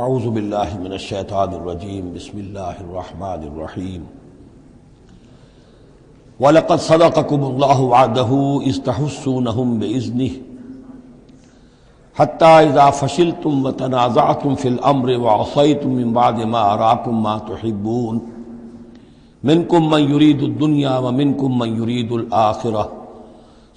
اعوذ باللہ من الشیطان الرجیم بسم اللہ الرحمن الرحیم وَلَقَدْ صَدَقَكُمُ اللَّهُ وَعْدَهُ إِذْ تَحُسُّونَهُم بِإِذْنِهِ حَتَّى إِذَا فَشِلْتُمْ وَتَنَازَعْتُمْ فِي الْأَمْرِ وَعَصَيْتُمْ مِنْ بَعْدِ مَا أَرَاكُمْ مَا تُحِبُّونَ مِنْكُمْ مَنْ يُرِيدُ الدُّنْيَا وَمِنْكُمْ مَنْ يُرِيدُ الْآخِرَةَ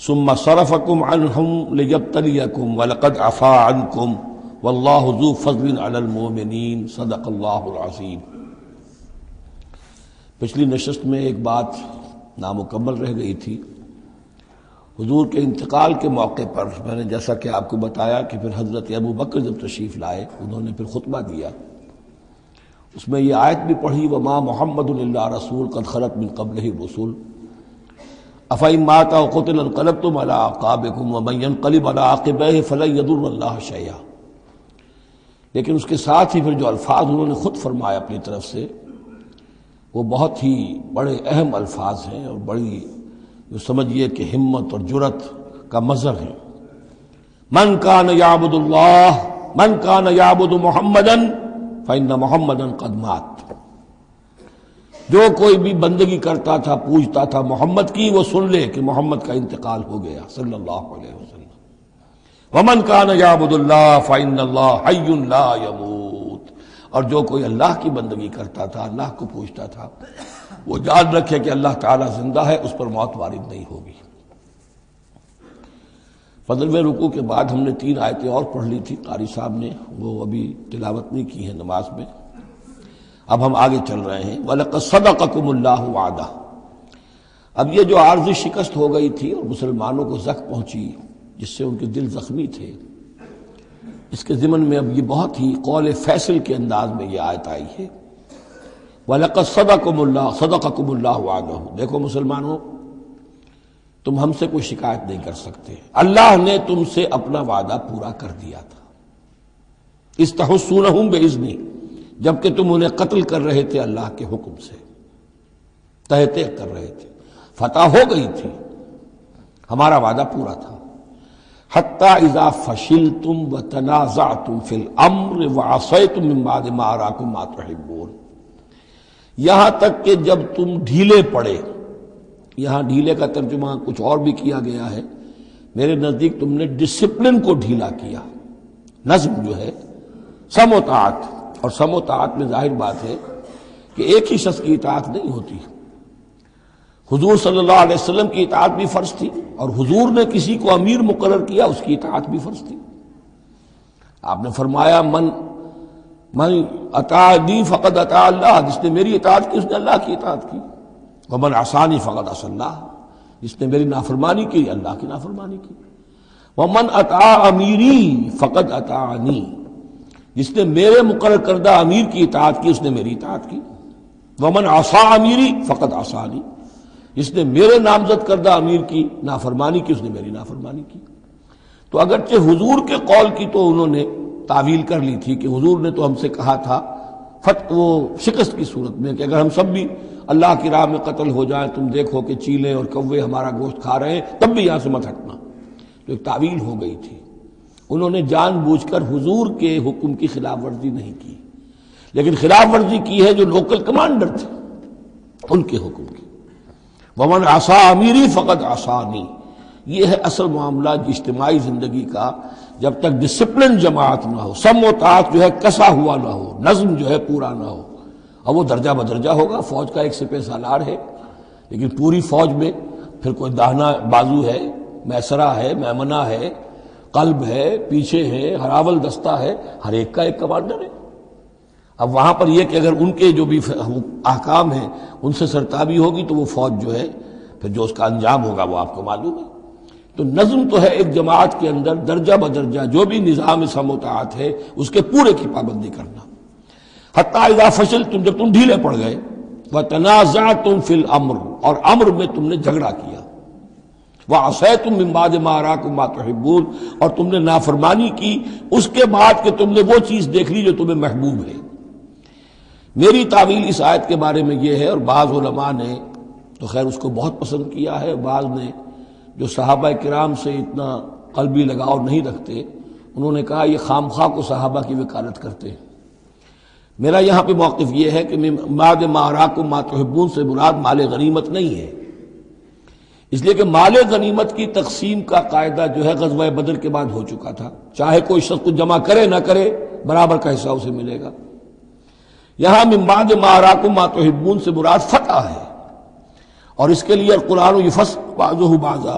ثُمَّ صَرَفَكُمْ عَنْهُمْ لِيَبْتَلِيَكُمْ وَلَقَدْ عَفَا عَنْكُمْ واللہ ذو فضل علی المؤمنین صدق اللہ العظیم۔ پچھلی نشست میں ایک بات نامکمل رہ گئی تھی۔ حضور کے انتقال کے موقع پر میں نے جیسا کہ آپ کو بتایا کہ پھر حضرت ابو بکر جب تشریف لائے انہوں نے پھر خطبہ دیا، اس میں یہ آیت بھی پڑھی وما محمد الا رسول قد خلت من قبلہ الرسل افإن مات أو قتل انقلبتم على أعقابكم ومن ينقلب على عقبيه فلن يضر الله شيئا۔ لیکن اس کے ساتھ ہی پھر جو الفاظ انہوں نے خود فرمائے اپنی طرف سے وہ بہت ہی بڑے اہم الفاظ ہیں اور بڑی جو سمجھیے کہ ہمت اور جرأت کا مظہر ہے۔ من کان یعبد اللہ من کان یعبد محمدا فإن محمدا قد مات۔ جو کوئی بھی بندگی کرتا تھا پوجتا تھا محمد کی، وہ سن لے کہ محمد کا انتقال ہو گیا صلی اللہ علیہ وسلم۔ ومن کان یعبد اللہ فإن اللہ حی لا یموت، اور جو کوئی اللہ کی بندگی کرتا تھا اللہ کو پوجتا تھا وہ یاد رکھے کہ اللہ تعالیٰ زندہ ہے، اس پر موت وارد نہیں ہوگی۔ فضلوے رکوع کے بعد ہم نے 3 آیتیں اور پڑھ لی تھی، قاری صاحب نے وہ ابھی تلاوت نہیں کی ہیں نماز میں۔ اب ہم آگے چل رہے ہیں۔ وَلَقَدْ صَدَقَكُمُ اللَّهُ وَعْدَهُ۔ اب یہ جو عارضی شکست ہو گئی تھی اور مسلمانوں کو زخم پہنچی جس سے ان کے دل زخمی تھے، اس کے ضمن میں اب یہ بہت ہی قول فیصل کے انداز میں یہ آیت آئی ہے۔ وَلَقَدْ صَدَقَكُمُ اللَّهُ وَعْدَهُ۔ دیکھو مسلمانوں، تم ہم سے کوئی شکایت نہیں کر سکتے، اللہ نے تم سے اپنا وعدہ پورا کر دیا تھا۔ اِذْ تَحُسُّونَهُم بِإِذْنِهِ، جبکہ تم انہیں قتل کر رہے تھے اللہ کے حکم سے، تہتے کر رہے تھے، فتح ہو گئی تھی، ہمارا وعدہ پورا تھا۔ حتی اذا فشلتم وتنازعتم فی الامر وعصیتم من بعد ما اراکم ما تحبون، یہاں تک کہ جب تم ڈھیلے پڑے، یہاں ڈھیلے کا ترجمہ کچھ اور بھی کیا گیا ہے، میرے نزدیک تم نے ڈسپلن کو ڈھیلا کیا۔ نظم جو ہے سم و طاعت، اور سم و طاعت میں ظاہر بات ہے کہ ایک ہی شخص کی اطاعت نہیں ہوتی۔ حضور صلی اللہ علیہ وسلم کی اطاعت بھی فرض تھی، اور حضور نے کسی کو امیر مقرر کیا اس کی اطاعت بھی فرض تھی۔ آپ نے فرمایا من اطاعنی فقد اطاع اللہ، جس نے میری اطاعت کی اس نے اللہ کی اطاعت کی۔ ومن عصانی فقد عصى اللہ، جس نے میری نافرمانی کی اللہ کی نافرمانی کی۔ ومن اطاع امیری فقد اطاعنی، جس نے میرے مقرر کردہ امیر کی اطاعت کی اس نے میری اطاعت کی۔ ومن عصى امیری فقد عصانی، جس نے میرے نامزد کردہ امیر کی نافرمانی کی اس نے میری نافرمانی کی۔ تو اگرچہ حضور کے قول کی تو انہوں نے تعویل کر لی تھی کہ حضور نے تو ہم سے کہا تھا وہ شکست کی صورت میں کہ اگر ہم سب بھی اللہ کی راہ میں قتل ہو جائیں، تم دیکھو کہ چیلے اور کوے ہمارا گوشت کھا رہے ہیں، تب بھی یہاں سے مت ہٹنا۔ تو ایک تعویل ہو گئی تھی، انہوں نے جان بوجھ کر حضور کے حکم کی خلاف ورزی نہیں کی، لیکن خلاف ورزی کی ہے جو لوکل کمانڈر تھے ان کے حکم کی۔ ومن عصا امیری فقد عصانی، یہ ہے اصل معاملہ اجتماعی زندگی کا۔ جب تک ڈسپلن جماعت نہ ہو، سم و طاعت جو ہے کسا ہوا نہ ہو، نظم جو ہے پورا نہ ہو، اور وہ درجہ بدرجہ ہوگا۔ فوج کا ایک سپہ سالار ہے، لیکن پوری فوج میں پھر کوئی داہنا بازو ہے، میسرہ ہے، میمنہ ہے، قلب ہے، پیچھے ہے، ہراول دستہ ہے، ہر ایک کا ایک کمانڈر ہے۔ اب وہاں پر یہ کہ اگر ان کے جو بھی احکام ہیں ان سے سرتابی ہوگی تو وہ فوج جو ہے پھر جو اس کا انجام ہوگا وہ آپ کو معلوم ہے۔ تو نظم تو ہے ایک جماعت کے اندر درجہ بدرجہ جو بھی نظام سم و طاعت ہے اس کے پورے کی پابندی کرنا۔ حتی اذا فشلتم، جب تم ڈھیلے پڑ گئے، وتنازعتم فی الامر، اور امر میں تم نے جھگڑا کیا، وعصیتم من بعد ما اراکم ما تحبون، اور تم نے نافرمانی کی اس کے بعد کہ تم نے وہ چیز دیکھ لی جو تمہیں محبوب ہے۔ میری تعویل اس آیت کے بارے میں یہ ہے، اور بعض علماء نے تو خیر اس کو بہت پسند کیا ہے، بعض نے جو صحابہ کرام سے اتنا قلبی لگاؤ نہیں رکھتے انہوں نے کہا یہ خام خواہ کو صحابہ کی وکالت کرتے ہیں، میرا یہاں پہ موقف یہ ہے کہ بعد ما اراکم ما تحبون سے مراد مال غنیمت نہیں ہے، اس لیے کہ مال غنیمت کی تقسیم کا قاعدہ جو ہے غزوہ بدر کے بعد ہو چکا تھا، چاہے کوئی شخص کو جمع کرے نہ کرے برابر کا حصہ اسے ملے گا۔ یہاں من بعد ما اراکم ما تحبون سے مراد فتح ہے، اور اس کے لیے قرآن یفصل بعضہ بعضا،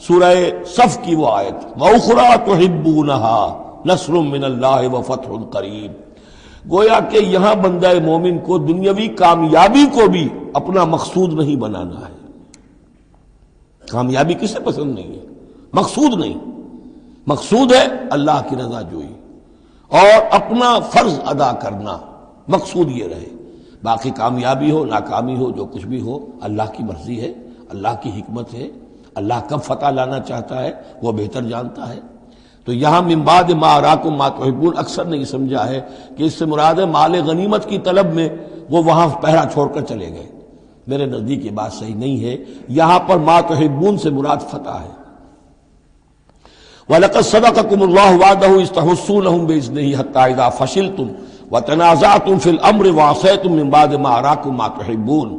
سورہ صف کی وہ آیت وَأُخْرَىٰ تُحِبُّونَهَا نَصْرٌ مِّنَ اللَّهِ وَفَتْحٌ قَرِیب، گویا کہ یہاں بندہ مومن کو دنیاوی کامیابی کو بھی اپنا مقصود نہیں بنانا ہے۔ کامیابی کسے پسند نہیں ہے؟ مقصود نہیں، مقصود ہے اللہ کی رضا جوئی اور اپنا فرض ادا کرنا، مقصود یہ رہے، باقی کامیابی ہو ناکامی ہو جو کچھ بھی ہو اللہ کی مرضی ہے، اللہ کی حکمت ہے، اللہ کب فتح لانا چاہتا ہے وہ بہتر جانتا ہے۔ تو یہاں من بعد ما اراکم ما تحبون اکثر نہیں سمجھا ہے کہ اس سے مراد ہے مال غنیمت کی طلب میں وہ وہاں پہرا چھوڑ کر چلے گئے، میرے نزدیک یہ بات صحیح نہیں ہے۔ یہاں پر ما تحبون سے مراد فتح ہے۔ وَلَقَدْ صَدَقَكُمُ اللَّهُ وَعْدَهُ إِذْ تَحُسُّونَهُم بِإِذْنِهِ حَتَّىٰ إِذَا فَشِلْتُمْ وَتَنَازَعْتُمْ فِي الْأَمْرِ وَعَصَيْتُم مِّن بَعْدِ مَا أَرَاكُم مَّا تُحِبُّونَ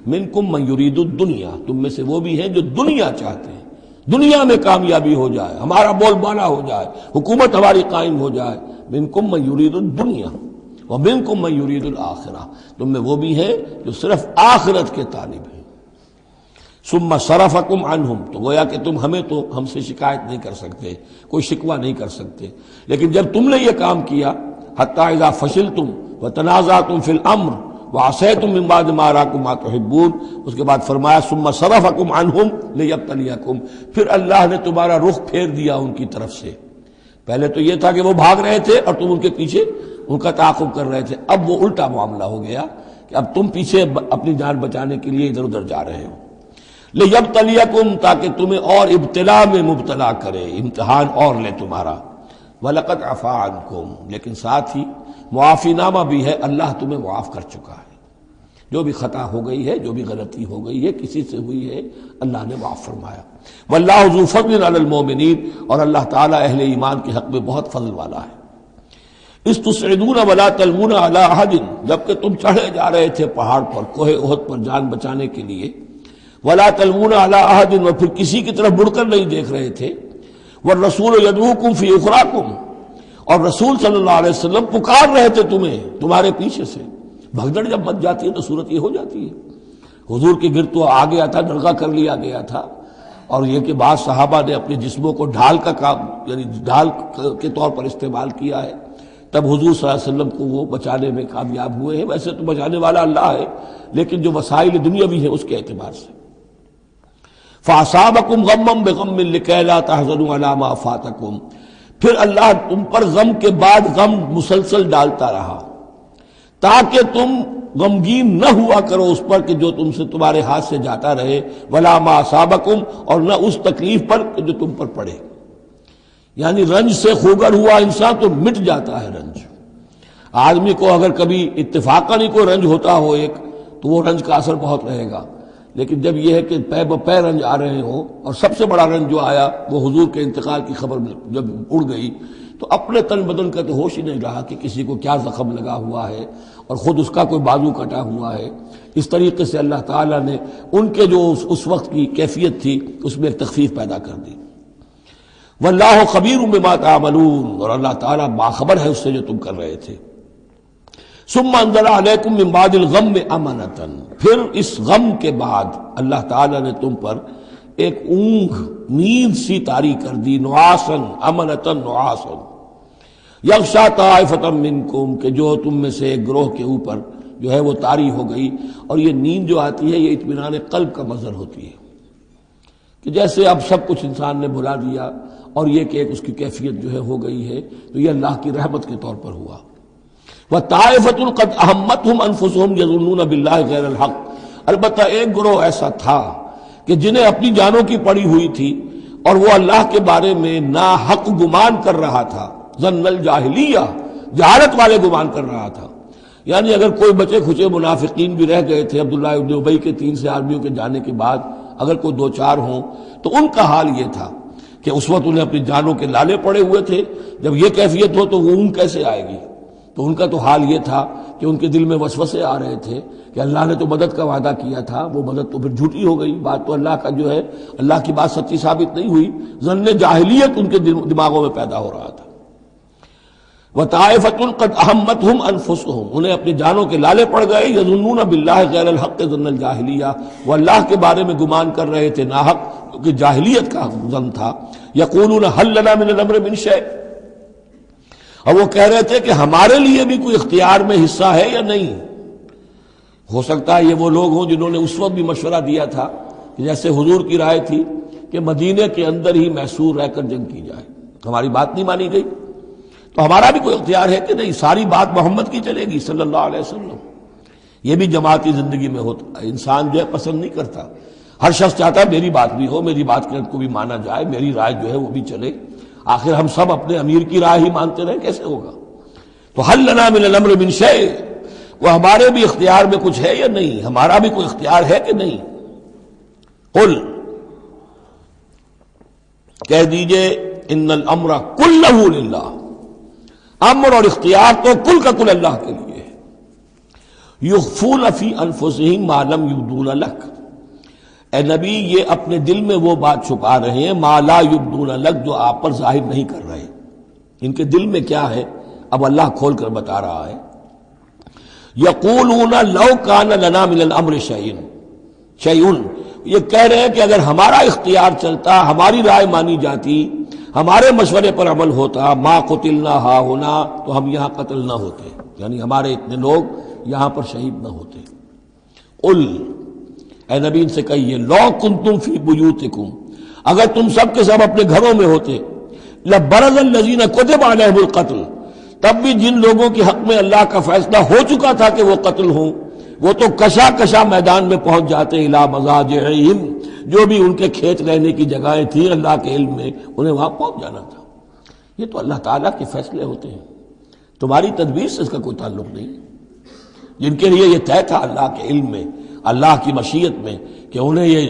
مِنكُم مَّن يُرِيدُ الدُّنْيَا، تم میں سے وہ بھی ہیں جو دنیا چاہتے ہیں، دنیا میں کامیابی ہو جائے، ہمارا بول بالا ہو جائے، حکومت ہماری قائم ہو جائے۔ مِنكُم مَّن يُرِيدُ الدُّنْيَا وَمِنكُم مَّن يُرِيدُ الْآخِرَةَ، تم میں وہ بھی ہیں جو صرف آخرت کے طالب ہیں۔ ثم صرفکم عنہم، تو گویا کہ تم ہم سے شکایت نہیں کر سکتے، کوئی شکوہ نہیں کر سکتے، لیکن جب تم نے یہ کام کیا حتی اذا فشلتم وتنازعتم فی الامر وعصیتم من بعد ما اراکم ما تحبون، اس کے بعد فرمایا ثم صرفکم عنہم لیبتلیکم، پھر اللہ نے تمہارا رخ پھیر دیا ان کی طرف سے۔ پہلے تو یہ تھا کہ وہ بھاگ رہے تھے اور تم ان کے پیچھے ان کا تعاقب کر رہے تھے، اب وہ الٹا معاملہ ہو گیا کہ اب تم پیچھے اپنی جان بچانے کے لیے ادھر ادھر جا رہے ہو۔ لیبتلیکم، تاکہ تمہیں اور ابتلا میں مبتلا کرے، امتحان اور لے تمہارا۔ وَلَقَدْ عَفَا عَنْكُمْ، لیکن ساتھ ہی معافی نامہ بھی ہے، اللہ تمہیں معاف کر چکا ہے، جو بھی خطا ہو گئی ہے، جو بھی غلطی ہو گئی ہے، کسی سے ہوئی ہے، اللہ نے معاف فرمایا۔ وَاللَّهُ ذُو فَضْلٍ عَلَى الْمُؤْمِنِينَ، اور اللہ تعالیٰ اہل ایمان کے حق میں بہت فضل والا ہے۔ اِذْ تُصْعِدُونَ وَلَا تَلْوُونَ عَلَىٰ أَحَدٍ، جبکہ تم چڑھے جا رہے تھے پہاڑ پر، کوہ احد پر جان بچانے کے لیے، وَلَا تَلْوُونَ عَلَىٰ أَحَدٍ، اور پھر کسی کی طرف مڑ کر نہیں دیکھ رہے تھے، وَالرَّسُولُ يَدْعُوكُمْ فِي أُخْرَاكُمْ، اور رسول صلی اللہ علیہ وسلم پکار رہے تھے تمہیں تمہارے پیچھے سے۔ بھگدڑ جب مچ جاتی ہے تو صورت یہ ہو جاتی ہے۔ حضور کے گرد تو آ گیا تھا، نرغہ کر لیا گیا تھا، اور یہ کہ بعض صحابہ نے اپنے جسموں کو ڈھال کا کام، یعنی ڈھال کے طور پر استعمال کیا ہے، تب حضور صلی اللہ علیہ وسلم کو وہ بچانے میں کامیاب ہوئے ہیں۔ ویسے تو بچانے والا اللہ ہے، لیکن جو وسائل دنیاوی ہیں اس کے اعتبار سے۔ فَأَصَابَكُمْ غَمًّا بِغَمٍّ لِكَيْ لَا تَحْزَنُوا عَلَىٰ مَا فَاتَكُمْ، پھر اللہ تم پر غم کے بعد غم مسلسل ڈالتا رہا، تاکہ تم غمگین نہ ہوا کرو اس پر کہ جو تم سے تمہارے ہاتھ سے جاتا رہے، وَلَا مَا أَصَابَكُمْ، اور نہ اس تکلیف پر کہ جو تم پر پڑے۔ یعنی رنج سے خوگر ہوا انسان تو مٹ جاتا ہے رنج۔ آدمی کو اگر کبھی اتفاقاً ہی کوئی رنج ہوتا ہو ایک، تو وہ رنج کا اثر بہت رہے گا، لیکن جب یہ ہے کہ پے بپے رنج آ رہے ہوں، اور سب سے بڑا رنج جو آیا وہ حضور کے انتقال کی خبر جب اڑ گئی، تو اپنے تن بدن کا تو ہوش ہی نہیں رہا کہ کسی کو کیا زخم لگا ہوا ہے اور خود اس کا کوئی بازو کٹا ہوا ہے۔ اس طریقے سے اللہ تعالیٰ نے ان کے جو اس وقت کی کیفیت تھی اس میں ایک تخفیف پیدا کر دی۔ واللہ خبیر بما تعملون، اور اللہ تعالیٰ باخبر ہے اس سے جو تم کر رہے تھے۔ ثم انزل علیکم من بعد الغم امنۃ، پھر اس غم کے بعد اللہ تعالیٰ نے تم پر ایک اونگ، نیند سی طاری کر دی، نعاسن امنۃ نعاسن یغشا طائفۃ منکم، کہ جو تم میں سے ایک گروہ کے اوپر جو ہے وہ طاری ہو گئی۔ اور یہ نیند جو آتی ہے یہ اطمینان قلب کا مظہر ہوتی ہے، کہ جیسے اب سب کچھ انسان نے بھلا دیا اور یہ کہ ایک اس کی کیفیت جو ہے ہو گئی ہے، تو یہ اللہ کی رحمت کے طور پر ہوا۔ وَطَائِفَةٌ قَدْ أَهَمَّتْهُمْ أَنفُسُهُمْ يَظُنُّونَ بِاللَّهِ غَيْرَ الْحَقِّ، البتہ ایک گروہ ایسا تھا کہ جنہیں اپنی جانوں کی پڑی ہوئی تھی اور وہ اللہ کے بارے میں ناحق گمان کر رہا تھا، ظن الجاہلیہ، جہالت والے گمان کر رہا تھا۔ یعنی اگر کوئی بچے کھچے منافقین بھی رہ گئے تھے عبداللہ ابن ابی کے 3 سے آدمیوں کے جانے کے بعد، اگر کوئی 2-4 ہوں تو ان کا حال یہ تھا کہ اس وقت انہیں اپنی جانوں کے لالے پڑے ہوئے تھے۔ جب یہ کیفیت ہو تو وہ اون کیسے آئے گی؟ تو ان کا تو حال یہ تھا کہ ان کے دل میں وسوسے آ رہے تھے کہ اللہ نے تو مدد کا وعدہ کیا تھا، وہ مدد تو پھر جھوٹی ہو گئی، بات تو اللہ کا جو ہے اللہ کی بات سچی ثابت نہیں ہوئی۔ ظن جاہلیت ان کے دماغوں میں پیدا ہو رہا تھا۔ وَطَائِفَةٌ قَدْ أَهَمَّتْهُمْ أَنفُسُهُمْ، انہیں اپنی جانوں کے لالے پڑ گئے، يَظُنُّونَ بِاللَّهِ غَيْرَ الْحَقِّ ظَنَّ الْجَاهِلِيَّةِ، وہ اللہ کے بارے میں گمان کر رہے تھے ناحق، کیونکہ جاہلیت کا ظن تھا۔ يَقُولُونَ هَلْ لَنَا مِنَ الْأَمْرِ مِنْ شَيْءٍ، اور وہ کہہ رہے تھے کہ ہمارے لیے بھی کوئی اختیار میں حصہ ہے یا نہیں۔ ہو سکتا ہے یہ وہ لوگ ہوں جنہوں نے اس وقت بھی مشورہ دیا تھا کہ جیسے حضور کی رائے تھی کہ مدینے کے اندر ہی محصور رہ کر جنگ کی جائے، ہماری بات نہیں مانی گئی تو ہمارا بھی کوئی اختیار ہے کہ نہیں، ساری بات محمد کی چلے گی صلی اللہ علیہ وسلم۔ یہ بھی جماعتی زندگی میں ہوتا ہے، انسان جو ہے پسند نہیں کرتا، ہر شخص چاہتا ہے میری بات بھی ہو، میری بات کو بھی مانا جائے، میری رائے جو ہے وہ بھی چلے۔ آخر ہم سب اپنے امیر کی رائے ہی مانتے رہے، کیسے ہوگا؟ تو حل لنا من الامر من شیء، وہ ہمارے بھی اختیار میں کچھ ہے یا نہیں، ہمارا بھی کوئی اختیار ہے کہ نہیں۔ قل، کہہ دیجئے ان الامر کلہ للہ، امر اور اختیار تو کل کا کل اللہ کے لیے ہے۔ یخفون فی انفسہم ما لم یبدون لک، اے نبی یہ اپنے دل میں وہ بات چھپا رہے ہیں ما لا یبدون لک، جو آپ پر ظاہر نہیں کر رہے، ان کے دل میں کیا ہے اب اللہ کھول کر بتا رہا ہے۔ یقولون لو کان لنا من الامر شیء، یہ کہہ رہے ہیں کہ اگر ہمارا اختیار چلتا، ہماری رائے مانی جاتی، ہمارے مشورے پر عمل ہوتا، ما قتلنا ہاہنا، تو ہم یہاں قتل نہ ہوتے، یعنی ہمارے اتنے لوگ یہاں پر شہید نہ ہوتے۔ قل، اے نبی ان سے کہیے لو کنتم فی بیوتکم، اگر تم سب کے سب اپنے گھروں میں ہوتے، لبرز الذین کتب علیہم القتل، تب بھی جن لوگوں کے حق میں اللہ کا فیصلہ ہو چکا تھا کہ وہ قتل ہوں، وہ تو کشا کشا میدان میں پہنچ جاتے، الی مضاجعہم، جو بھی ان کے کھیت رہنے کی جگہیں تھیں اللہ کے علم میں، انہیں وہاں پہنچ جانا تھا۔ یہ تو اللہ تعالیٰ کے فیصلے ہوتے ہیں، تمہاری تدبیر سے اس کا کوئی تعلق نہیں۔ جن کے لیے یہ طے تھا اللہ کے علم میں، اللہ کی مشیت میں کہ انہیں یہ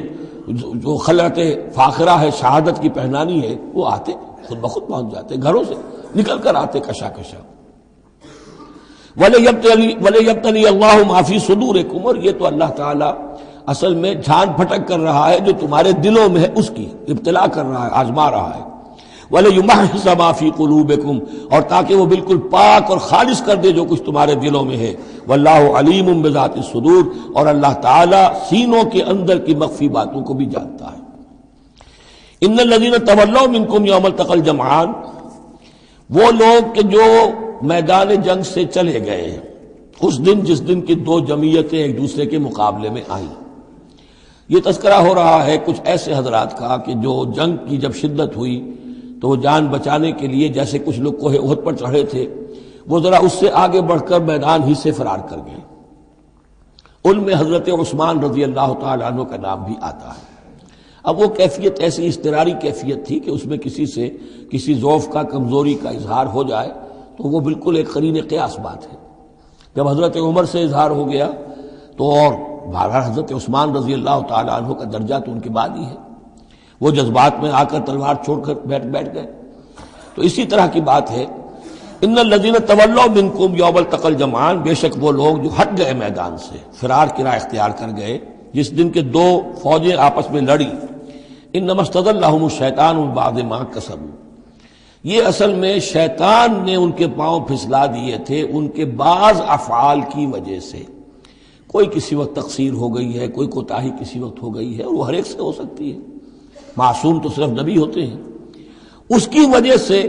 جو خلعت فاخرہ ہے، شہادت کی پہنانی ہے، وہ آتے خود بخود پہنچ جاتے، گھروں سے نکل کر آتے کشا کشا۔ وَلَيَبْتَلِيَ اللَّهُ مَا فِي صُدُورِكُمْ، اور یہ تو اللہ تعالیٰ اصل میں جھان پھٹک کر رہا ہے جو تمہارے دلوں میں ہے، اس کی ابتلا کر رہا ہے، آزما رہا ہے۔ وَلَيُمَحِّصَ مَا فِي قُلُوبِكُمْ، اور تاکہ وہ بالکل پاک اور خالص کر دے جو کچھ تمہارے دلوں میں ہے۔ وَاللَّهُ عَلِيمٌ بِذَاتِ الصُّدُورِ، اور اللہ تعالیٰ سینوں کے اندر کی مخفی باتوں کو بھی جانتا ہے۔ إِنَّ الَّذِينَ تَوَلَّوْا مِنكُمْ يَوْمَ الْتَقَى الْجَمْعَانِ، وہ لوگ کہ جو میدان جنگ سے چلے گئے اس دن جس دن کی دو جمعیتیں ایک دوسرے کے مقابلے میں آئیں۔ یہ تذکرہ ہو رہا ہے کچھ ایسے حضرات کا کہ جو جنگ کی جب شدت ہوئی تو وہ جان بچانے کے لیے جیسے کچھ لوگ کوہ احد پر چڑھے تھے، وہ ذرا اس سے آگے بڑھ کر میدان ہی سے فرار کر گئے۔ ان میں حضرت عثمان رضی اللہ تعالیٰ عنہ کا نام بھی آتا ہے۔ اب وہ کیفیت ایسی اضطراری کیفیت تھی کہ اس میں کسی سے کسی ضعف کا، کمزوری کا اظہار ہو جائے تو وہ بالکل ایک قرین قیاس بات ہے۔ جب حضرت عمر سے اظہار ہو گیا تو اور بہرحال حضرت عثمان رضی اللہ تعالیٰ عنہ کا درجہ تو ان کے بعد ہی ہے، وہ جذبات میں آ کر تلوار چھوڑ کر بیٹھ گئے۔ تو اسی طرح کی بات ہے، ان الذین تولوا منکم یوم التقى الجمعان، بے شک وہ لوگ جو ہٹ گئے میدان سے، فرار کی راہ اختیار کر گئے جس دن کے دو فوجیں آپس میں لڑی۔ انما استزلهم الشیطان بعد ما کسبوا، یہ اصل میں شیطان نے ان کے پاؤں پھسلا دیے تھے ان کے بعض افعال کی وجہ سے۔ کوئی کسی وقت تقصیر ہو گئی ہے، کوئی کوتاہی کسی وقت ہو گئی ہے، اور وہ ہر ایک سے ہو سکتی ہے، معصوم تو صرف نبی ہوتے ہیں۔ اس کی وجہ سے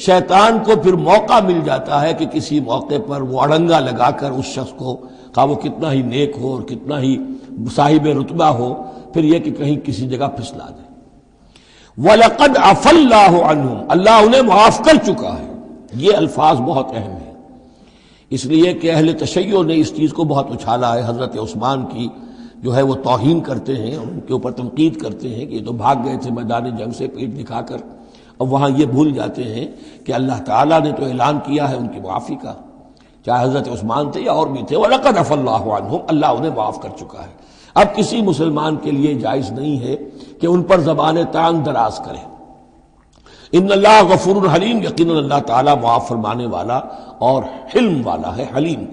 شیطان کو پھر موقع مل جاتا ہے کہ کسی موقع پر وہ اڑنگا لگا کر اس شخص کو، خواہ وہ کتنا ہی نیک ہو اور کتنا ہی صاحب رتبہ ہو، پھر یہ کہ کہیں کسی جگہ پھسلا دے۔ وَلَقَدْ عَفَا اللَّهُ عَنْهُمْ، اللہ انہیں معاف کر چکا ہے۔ یہ الفاظ بہت اہم ہیں، اس لیے کہ اہل تشیع نے اس چیز کو بہت اچھالا ہے۔ حضرت عثمان کی جو ہے وہ توہین کرتے ہیں، ان کے اوپر تنقید کرتے ہیں کہ یہ تو بھاگ گئے تھے میدان جنگ سے پیٹ دکھا کر، اب وہاں یہ بھول جاتے ہیں کہ اللہ تعالیٰ نے تو اعلان کیا ہے ان کی معافی کا، چاہے حضرت عثمان تھے یا اور بھی تھے۔ وَلَقَدْ عَفَا اللَّهُ عَنْهُمْ، اللہ انہیں معاف کر چکا ہے۔ اب کسی مسلمان کے لیے جائز نہیں ہے کہ ان پر زبان تان دراز کرے۔ ان اللہ غفور حلیم، یقیناً اللہ تعالیٰ معاف فرمانے والا اور حلم والا ہے، حلیم۔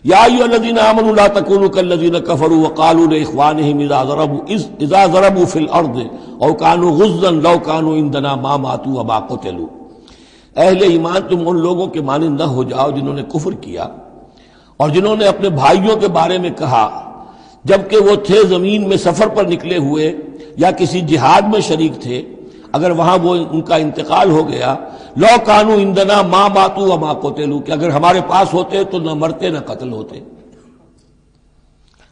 یا ایھا الذین آمنوا لا تکونوا کالذین کفروا وقالوا لاخوانہم اذا ضربوا فی الارض او کانوا غزا لو کانوا عندنا ما ماتوا وما قتلوا۔ اہل ایمان تم ان لوگوں کے مانند نہ ہو جاؤ جنہوں نے کفر کیا اور جنہوں نے اپنے بھائیوں کے بارے میں کہا جبکہ وہ تھے زمین میں سفر پر نکلے ہوئے یا کسی جہاد میں شریک تھے، اگر وہاں وہ ان کا انتقال ہو گیا، لو کانوا عندنا ما ماتوا وما قتلوا، کہ اگر ہمارے پاس ہوتے تو نہ مرتے نہ قتل ہوتے۔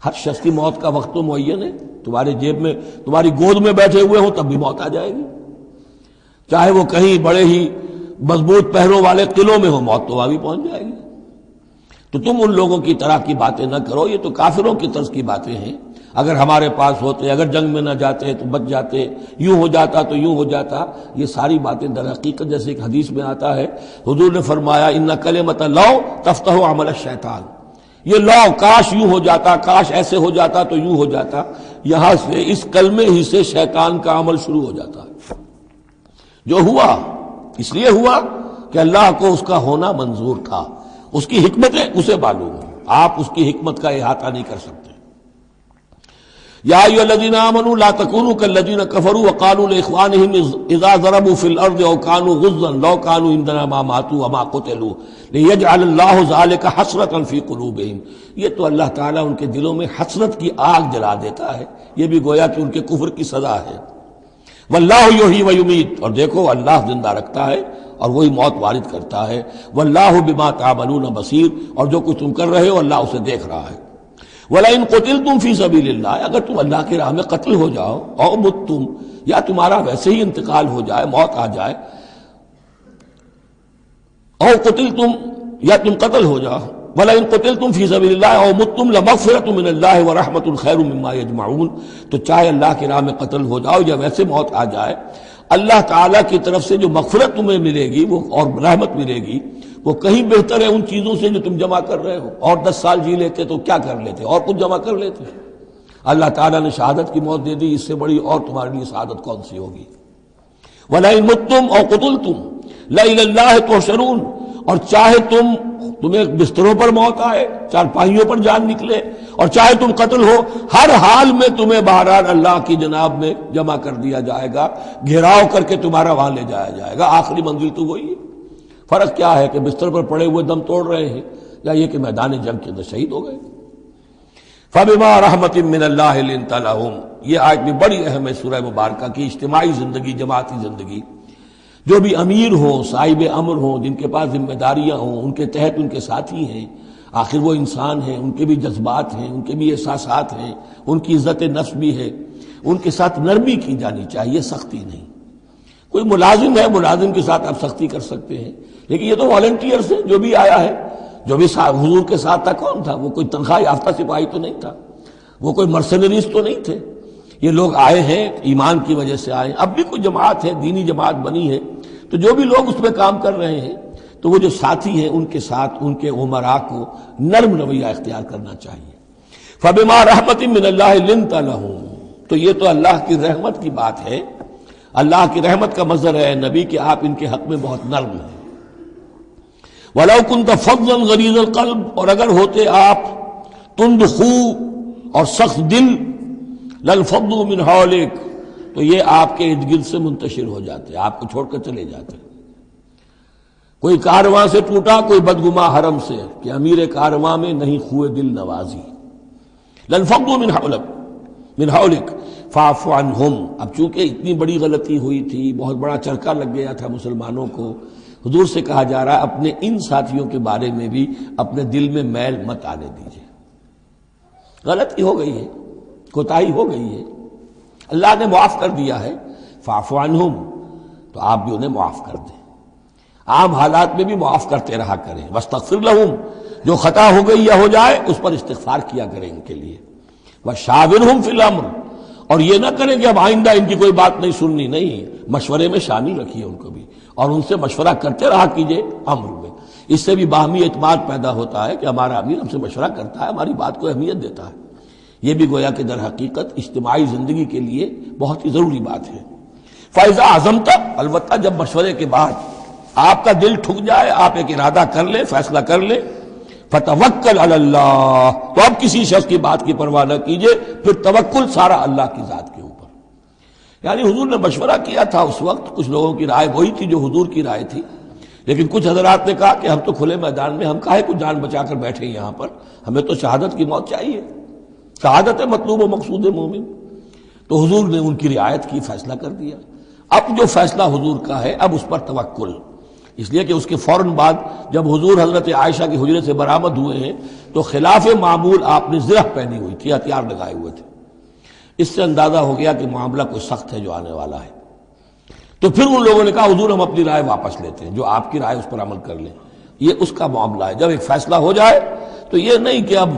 ہر شخص کی موت کا وقت تو معین ہے، تمہارے جیب میں، تمہاری گود میں بیٹھے ہوئے ہوں تب بھی موت آ جائے گی، چاہے وہ کہیں بڑے ہی مضبوط پہروں والے قلعوں میں ہو، موت تو وہاں بھی پہنچ جائے گی۔ تو تم ان لوگوں کی طرح کی باتیں نہ کرو، یہ تو کافروں کی طرز کی باتیں ہیں، اگر ہمارے پاس ہوتے، اگر جنگ میں نہ جاتے تو بچ جاتے، یوں ہو جاتا تو یوں ہو جاتا، یہ ساری باتیں در حقیقت جیسے ایک حدیث میں آتا ہے، حضور نے فرمایا ان کلمۃ لو تفتح عمل الشیطان، یہ لو کاش یوں ہو جاتا، کاش ایسے ہو جاتا تو یوں ہو جاتا، یہاں سے اس کلمے ہی سے شیطان کا عمل شروع ہو جاتا ہے۔ جو ہوا اس لیے ہوا کہ اللہ کو اس کا ہونا منظور تھا، اس کی حکمتیں اسے معلوم ہیں، آپ اس کی حکمت کا احاطہ نہیں کر سکتے۔ یا ایھا الذین آمنوا لا تکونوا کالذین کفروا وقالوا لاخوانہم اذا ضربوا فی الارض او کانوا غزا لو کانوا عندنا ما ماتوا وما قتلوا لیجعل اللہ ذلک حسرۃ فی قلوبہم، یہ تو اللہ تعالیٰ ان کے دلوں میں حسرت کی آگ جلا دیتا ہے، یہ بھی گویا کہ ان کے کفر کی سزا ہے۔ واللہ یحیی ویمیت، اور دیکھو اللہ زندہ رکھتا ہے اور وہی موت وارد کرتا ہے۔ واللہ بما تعملون بصیر، اور جو کچھ تم کر رہے ہو اللہ اسے دیکھ رہا ہے۔ وَلَئِن قُتِلْتُمْ فِي سَبِيلِ اللَّهِ، اگر تم اللہ کی راہ میں قتل ہو جاؤ، او متم، یا تمہارا ویسے ہی انتقال ہو جائے، موت آ جائے، او قتلتم، یا تم قتل ہو جاؤ، وَلَئِن قُتِلْتُمْ فِي سَبِيلِ اللَّهِ او متم لَمَغْفِرَةٌ مِّنَ اللَّهِ وَرَحْمَةٌ خَيْرٌ مِّمَّا يَجْمَعُونَ، تو چاہے اللہ کی راہ میں قتل ہو جاؤ یا ویسے موت آ جائے، اللہ تعالیٰ کی طرف سے جو مغفرت تمہیں ملے گی وہ اور رحمت ملے گی، وہ کہیں بہتر ہے ان چیزوں سے جو تم جمع کر رہے ہو۔ اور 10 سال جی لیتے تو کیا کر لیتے، اور کچھ جمع کر لیتے۔ اللہ تعالیٰ نے شہادت کی موت دے دی، اس سے بڑی اور تمہارے لیے شہادت کون سی ہوگی۔ وَلَئِن مُتُّمْ أَوْ قُتِلْتُمْ لَإِلَى اللَّهِ تُحْشَرُونَ، اور چاہے تمہیں بستروں پر موت آئے، چارپائیوں پر جان نکلے، اور چاہے تم قتل ہو، ہر حال میں تمہیں بہرحال اللہ کی جناب میں جمع کر دیا جائے گا، گھیراؤ کر کے تمہارا وہاں لے جایا جائے گا، آخری منزل تو وہی ہے۔ فرق کیا ہے کہ بستر پر پڑے ہوئے دم توڑ رہے ہیں یا یہ کہ میدان جنگ کے اندر شہید ہو گئے۔ فَبِمَا رَحْمَةٍ مِّنَ اللَّهِ لِنتَ لَهُمْ، یہ آیت بھی بڑی اہم ہے سورہ مبارکہ کی، اجتماعی زندگی، جماعتی زندگی، جو بھی امیر ہوں، صاحب امر ہوں، جن کے پاس ذمہ داریاں ہوں، ان کے تحت ان کے ساتھی ہیں، آخر وہ انسان ہیں، ان کے بھی جذبات ہیں، ان کے بھی احساسات ہیں، ان کی عزت نفس بھی ہے، ان کے ساتھ نرمی کی جانی چاہیے، سختی نہیں۔ کوئی ملازم ہے، ملازم کے ساتھ آپ سختی کر سکتے ہیں، لیکن یہ تو والنٹیئرز ہیں، جو بھی آیا ہے، جو بھی حضور کے ساتھ تھا، کون تھا وہ؟ کوئی تنخواہ یافتہ سپاہی تو نہیں تھا، وہ کوئی مرسنریز تو نہیں تھے، یہ لوگ آئے ہیں ایمان کی وجہ سے آئے ہیں۔ اب بھی کوئی جماعت ہے، دینی جماعت بنی ہے، تو جو بھی لوگ اس میں کام کر رہے ہیں، تو وہ جو ساتھی ہیں ان کے ساتھ ان کے امراء کو نرم رویہ اختیار کرنا چاہیے۔ فَبِمَا رَحْمَةٍ مِّنَ اللَّهِ لِنتَ لَهُمْ، تو یہ تو اللہ کی رحمت کی بات ہے، اللہ کی رحمت کا مظہر ہے نبی کہ آپ ان کے حق میں بہت نرم ہیں۔ وَلَوْ كُنْتَ فَظًّا غَلِيظَ الْقَلْبِ، اور اگر ہوتے آپ تند خو اور سخت دل، لَانفَضُّوا مِنْ حَوْلِكَ، تو یہ آپ کے ارد گرد سے منتشر ہو جاتے، آپ کو چھوڑ کر چلے جاتے۔ کوئی کارواں سے ٹوٹا، کوئی بدگماں حرم سے، کہ امیر کارواں میں نہیں خوئے دل نوازی۔ لَانفَضُّوا مِنْ حَوْلِكَ فَاعْفُ عَنْهُمْ، اب چونکہ اتنی بڑی غلطی ہوئی تھی، بہت بڑا چرکا لگ گیا تھا مسلمانوں کو، حضور سے کہا جا رہا ہے اپنے ان ساتھیوں کے بارے میں بھی اپنے دل میں میل مت آنے دیجیے۔ غلطی ہو گئی ہے، کوتاہی ہو گئی ہے، اللہ نے معاف کر دیا ہے، فَاعْفُ عَنْهُمْ، تو آپ بھی انہیں معاف کر دیں، عام حالات میں بھی معاف کرتے رہا کریں۔ وَاسْتَغْفِرْ لَهُمْ، جو خطا ہو گئی یا ہو جائے اس پر استغفار کیا کریں ان کے لیے۔ وَشَاوِرْهُمْ فِي الْأَمْرِ، اور یہ نہ کریں کہ اب آئندہ ان کی کوئی بات نہیں سننی، نہیں، مشورے میں شامل رکھیے ان کو بھی، اور ان سے مشورہ کرتے رہا کیجئے امر میں۔ اس سے بھی باہمی اعتماد پیدا ہوتا ہے کہ ہمارا امیر ہم سے مشورہ کرتا ہے، ہماری بات کو اہمیت دیتا ہے۔ یہ بھی گویا کہ در حقیقت اجتماعی زندگی کے لیے بہت ہی ضروری بات ہے۔ فَإِذَا عَزَمْتَ، البتہ جب مشورے کے بعد آپ کا دل ٹھک جائے، آپ ایک ارادہ کر لیں، فیصلہ کر لیں، فَتَوَكَّلْ عَلَى اللَّهِ، تو اب کسی شخص کی بات کی پرواہ نہ کیجیے، پھر توکل سارا اللہ کی ذات کے اوپر۔ یعنی حضور نے مشورہ کیا تھا اس وقت، کچھ لوگوں کی رائے وہی تھی جو حضور کی رائے تھی، لیکن کچھ حضرات نے کہا کہ ہم تو کھلے میدان میں، ہم کاہے کو جان بچا کر بیٹھے یہاں پر، ہمیں تو شہادت کی موت چاہیے، شہادت مطلوب و مقصود مومن۔ تو حضور نے ان کی رعایت کی، فیصلہ کر دیا۔ اب جو فیصلہ حضور کا ہے اب اس پر توکل، اس لیے کہ اس کے فوراً بعد جب حضور حضرت عائشہ کے حجرے سے برآمد ہوئے ہیں تو خلاف معمول آپ نے زرہ پہنی ہوئی تھی، ہتھیار لگائے ہوئے تھے، اس سے اندازہ ہو گیا کہ معاملہ کوئی سخت ہے جو آنے والا ہے۔ تو پھر ان لوگوں نے کہا حضور ہم اپنی رائے واپس لیتے ہیں، جو آپ کی رائے اس پر عمل کر لیں، یہ اس کا معاملہ ہے۔ جب ایک فیصلہ ہو جائے تو یہ نہیں کہ اب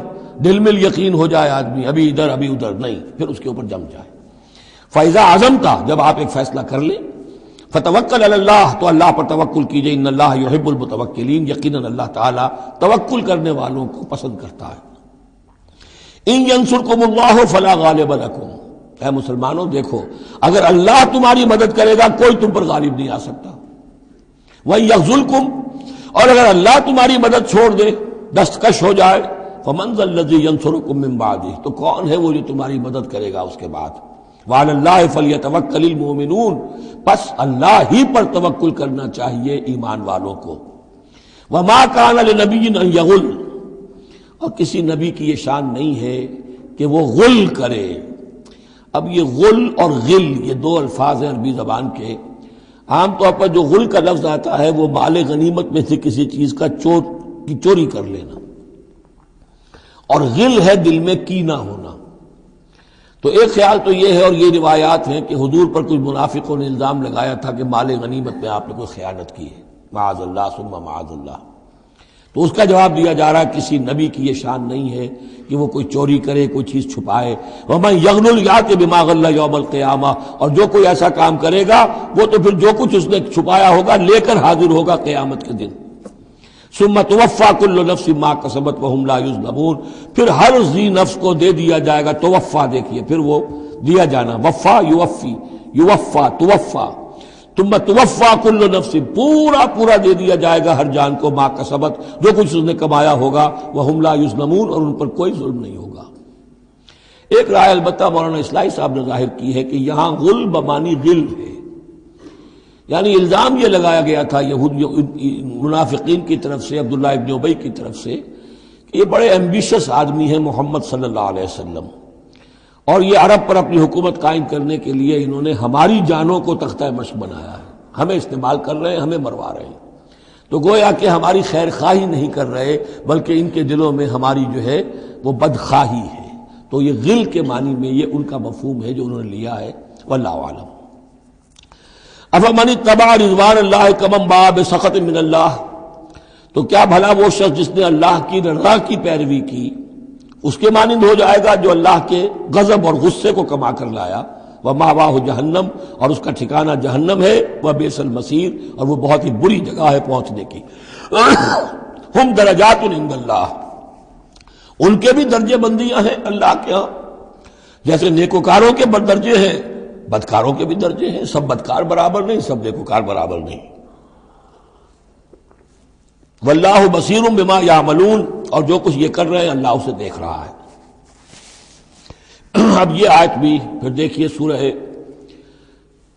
دل مل یقین ہو جائے آدمی، ابھی ادھر ابھی ادھر، نہیں، پھر اس کے اوپر جم جائے۔ فَإِذَا عَزَمْتَ، جب آپ ایک فیصلہ کر لیں، فَتَوَكَّلْ عَلَى اللَّهِ، تو اللہ پر توکل کیجئے، ان اللہ يحب المتوکلین، یقیناً اللہ تعالیٰ توکل کرنے والوں کو پسند کرتا ہے۔ ان ینصرکم اللہ فلا غالب لکم، اے مسلمانوں دیکھو، اگر اللہ تمہاری مدد کرے گا کوئی تم پر غالب نہیں آ سکتا۔ وَإِن يَخْذُلْكُمْ، اور اگر اللہ تمہاری مدد چھوڑ دے، دستکش ہو جائے، فَمَنْ ذَا الَّذِي يَنصُرُكُم مِّن بَعْدِهِ، تو کون ہے وہ جو تمہاری مدد کرے گا اس کے بعد۔ وَعَلَى اللَّهِ فَلْيَتَوَكَّلِ الْمُؤْمِنُونَ، پس اللہ ہی پر توکل کرنا چاہیے ایمان والوں کو۔ وَمَا كَانَ لِنَبِيٍّ أَن يَغُلَّ، اور کسی نبی کی یہ شان نہیں ہے کہ وہ غل کرے۔ اب یہ غل اور غل یہ دو الفاظ ہیں عربی زبان کے، عام طور پر جو غل کا لفظ آتا ہے وہ مال غنیمت میں سے کسی چیز کا چوری کر لینا، اور غل ہے دل میں کینہ ہونا۔ تو ایک خیال تو یہ ہے، اور یہ روایات ہیں کہ حضور پر کچھ منافقوں نے الزام لگایا تھا کہ مال غنیمت میں آپ نے کوئی خیانت کی ہے، معاذ اللہ ثم معاذ اللہ۔ تو اس کا جواب دیا جا رہا ہے کسی نبی کی یہ شان نہیں ہے کہ وہ کوئی چوری کرے، کوئی چیز چھپائے۔ وَمَن يَغْلُلْ يَأْتِ بِمَا غَلَّ يَوْمَ الْقِيَامَةِ، اور جو کوئی ایسا کام کرے گا وہ تو پھر جو کچھ اس نے چھپایا ہوگا لے کر حاضر ہوگا قیامت کے دن۔ ثُمَّ تُوَفَّىٰ كُلُّ نَفْسٍ مَّا كَسَبَتْ وَهُمْ لَا يُظْلَمُونَ، پھر ہر ذی نفس کو دے دیا جائے گا، توفا دیکھیے پھر وہ دیا جانا، وفا یوفی، یوفا توفا، ثم توفا کل نفس، پورا دے دیا جائے گا ہر جان کو، ما کسبت، جو کچھ اس نے کمایا ہوگا، وہم لا یظلمون، اور ان پر کوئی ظلم نہیں ہوگا۔ ایک رائے البتہ مولانا اصلاحی صاحب نے ظاہر کی ہے کہ یہاں غل بمانی غل ہے، یعنی الزام یہ لگایا گیا تھا منافقین کی طرف سے، عبداللہ ابن ابی کی طرف سے، کہ یہ بڑے ایمبیشس آدمی ہیں محمد صلی اللہ علیہ وسلم، اور یہ عرب پر اپنی حکومت قائم کرنے کے لیے انہوں نے ہماری جانوں کو تختہ مشق بنایا ہے، ہمیں استعمال کر رہے ہیں، ہمیں مروا رہے ہیں۔ تو گویا کہ ہماری خیر خواہی نہیں کر رہے بلکہ ان کے دلوں میں ہماری جو ہے وہ بدخواہی ہے۔ تو یہ غل کے معنی میں یہ ان کا مفہوم ہے جو انہوں نے لیا ہے، واللہ اعلم۔ افمن اتبع رضوان اللہ کمن باء بسخط من اللہ، تو کیا بھلا وہ شخص جس نے اللہ کی رضا کی پیروی کی اس کے مانند ہو جائے گا جو اللہ کے غضب اور غصے کو کما کر لایا۔ ومأواہ جہنم، اور اس کا ٹھکانہ جہنم ہے، وبئس المصیر، اور وہ بہت ہی بری جگہ ہے پہنچنے کی۔ ہم درجات عند اللہ، ان کے بھی درجے بندیاں ہیں اللہ کے ہاں، جیسے نیکوکاروں کے درجے ہیں بدکاروں کے بھی درجے ہیں، سب بدکار برابر نہیں، سب نیکوکار برابر نہیں۔ واللہ بصیر بما یعملون، اور جو کچھ یہ کر رہے ہیں اللہ اسے دیکھ رہا ہے۔ اب یہ آیت بھی پھر دیکھیے، سورہ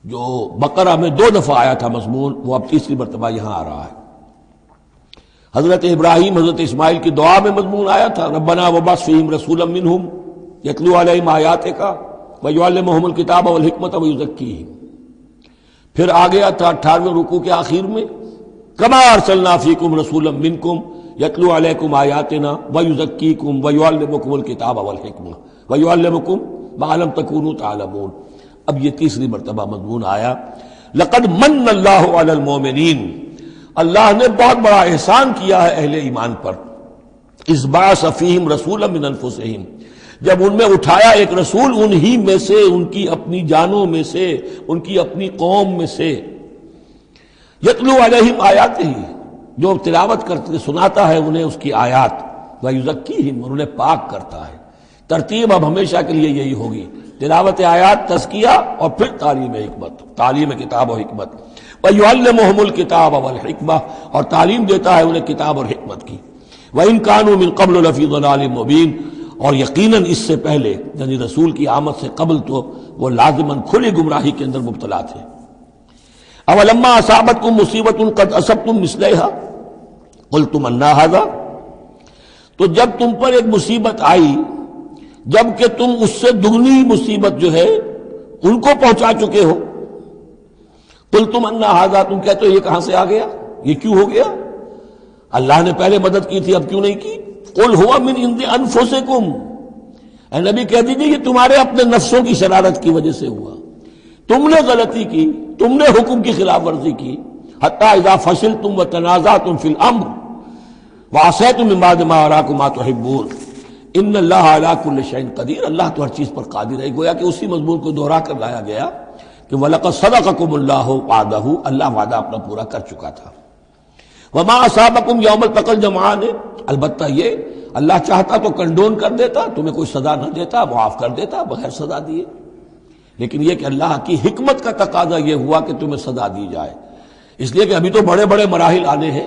جو بقرہ میں 2 دفعہ آیا تھا مضمون، وہ اب تیسری مرتبہ یہاں آ رہا ہے۔ حضرت ابراہیم حضرت اسماعیل کی دعا میں مضمون آیا تھا، ربنا وابعث فیہم رسولا منہم یتلو علیہم آیاتک ویعلمہم الکتاب والحکمۃ ویزکیہم۔ پھر آ گیا تھا 18ویں رکوع کے آخر میں، کما ارسلنا فیکم رسولا منکم یتلو علیکم آیاتنا ویزکیکم ویعلمکم الکتاب والحکمہ ویعلمکم ما لم تکونوا تعلمون۔ اب یہ تیسری مرتبہ مضمون آیا، لقد من اللہ علی المؤمنین، اللہ نے بہت بڑا احسان کیا ہے اہل ایمان پر، اذ بعث فیہم رسولا من انفسہم، جب ان میں اٹھایا ایک رسول انہی میں سے، ان کی اپنی جانوں میں سے، ان کی اپنی قوم میں سے، یتلو علیہم آیاتہ، جو تلاوت کرتے سناتا ہے انہیں اس کی آیات، ویزکیہم، اور انہیں پاک کرتا ہے۔ ترتیب اب ہمیشہ کے لیے یہی ہوگی، تلاوت آیات، تزکیہ، اور پھر تعلیم حکمت، تعلیم کتاب و حکمت۔ وَيُعَلِّمُهُمُ الْكِتَابَ وَالْحِكْمَةَ، اور تعلیم دیتا ہے انہیں کتاب اور حکمت کی۔ وَإِن كَانُوا مِن قَبْلُ لَفِي ضَلَالٍ مُبِينٍ، اور یقیناً اس سے پہلے یعنی رسول کی آمد سے قبل تو وہ لازماً کھلی گمراہی کے اندر مبتلا تھے۔ اولما اصابتکم مصیبۃ قد اصبتم مثلها قلتم انا ھذا، تو جب تم پر ایک مصیبت آئی جب کہ تم اس سے دگنی مصیبت جو ہے ان کو پہنچا چکے ہو، قلتم انا ھذا، تم کہتے ہو یہ کہاں سے آ گیا، یہ کیوں ہو گیا، اللہ نے پہلے مدد کی تھی اب کیوں نہیں کی۔ قل ھو من عند انفسکم، اے نبی کہہ دیجیے یہ تمہارے اپنے نفسوں کی شرارت کی وجہ سے ہوا، تم نے غلطی کی، تم نے حکم کی خلاف ورزی کی۔ حتی اذا فشلتم وتنازعتم فی الامر وعصیتم من بعد ما اراکم ما تحبون ان اللہ علی کل شیء قدیر، اللہ تو ہر چیز پر قادر ہے۔ گویا کہ اسی مضمون کو دوہرا کر لایا گیا کہ وَلَقَدْ صَدَقَكُمُ اللَّهُ وَعْدَهُ، اللہ وعدہ اپنا پورا کر چکا تھا۔ وَمَا أَصَابَكُمْ يَوْمَ الْتَقَى الْجَمْعَانِ، البتہ یہ اللہ چاہتا تو کنڈون کر دیتا، تمہیں کوئی سزا نہ دیتا، معاف کر دیتا بغیر سزا دیے، لیکن یہ کہ اللہ کی حکمت کا تقاضا یہ ہوا کہ تمہیں سزا دی جائے، اس لیے کہ ابھی تو بڑے بڑے مراحل آنے ہیں۔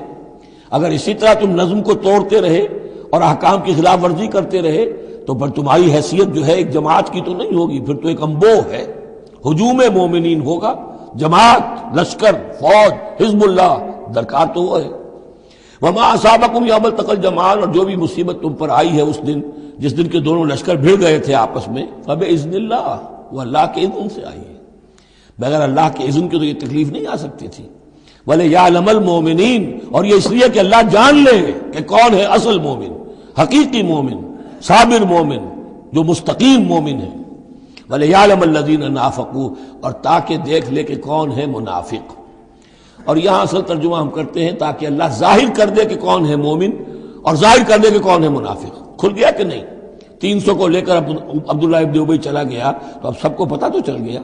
اگر اسی طرح تم نظم کو توڑتے رہے اور احکام کی خلاف ورزی کرتے رہے تو پھر تمہاری حیثیت جو ہے ایک جماعت کی تو نہیں ہوگی، پھر تو ایک انبوہ ہے، ہجوم مومنین ہوگا، جماعت، لشکر، فوج، حزب اللہ درکار تو وہ ہے۔ وما اصابکم یوم التقى الجمعان، اور جو بھی مصیبت تم پر آئی ہے اس دن جس دن کے دونوں لشکر بھڑ گئے تھے آپس میں، فباذن اللہ، وہ اللہ کے اذن سے آئی ہے، بغیر اللہ کے اذن کے تو یہ تکلیف نہیں آ سکتی تھی۔ وَلِيَعْلَمَ الْمُؤْمِنِينَ، اور یہ اس لیے کہ اللہ جان لے کہ کون ہے اصل مومن، حقیقی مومن، صابر مومن، جو مستقیم مومن ہے۔ وَلِيَعْلَمَ الَّذِينَ نَافَقُوا، اور تاکہ دیکھ لے کہ کون ہے منافق۔ اور یہاں اصل ترجمہ ہم کرتے ہیں تاکہ اللہ ظاہر کر دے کہ کون ہے مومن اور ظاہر کر دے کہ کون ہے منافق۔ کھل گیا کہ نہیں؟ 300 کو لے کر عبداللہ ابن ابی چلا گیا تو اب سب کو پتہ تو چل گیا،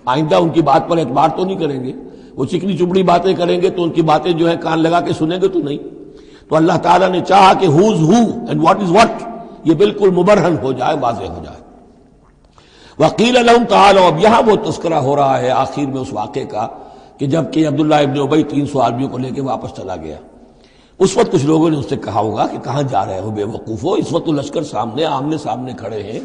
آئندہ ان کی بات پر اعتبار تو نہیں کریں گے، وہ چکنی چپڑی باتیں کریں گے تو ان کی باتیں جو ہے کان لگا کے سنیں گے تو نہیں۔ تو اللہ تعالیٰ نے چاہا کہ who's who and what is what یہ بالکل مبرہن ہو جائے، واضح ہو جائے۔ وقیل لہم تعالوا، اب یہاں وہ تذکرہ ہو رہا ہے آخر میں اس واقعے کا کہ جب کہ عبداللہ ابن ابی 300 آدمیوں کو لے کے واپس چلا گیا، اس وقت کچھ لوگوں نے اس سے کہا ہوگا کہ کہاں جا رہے ہو بے وقوفو، اس وقت تو لشکر سامنے آمنے سامنے کھڑے ہیں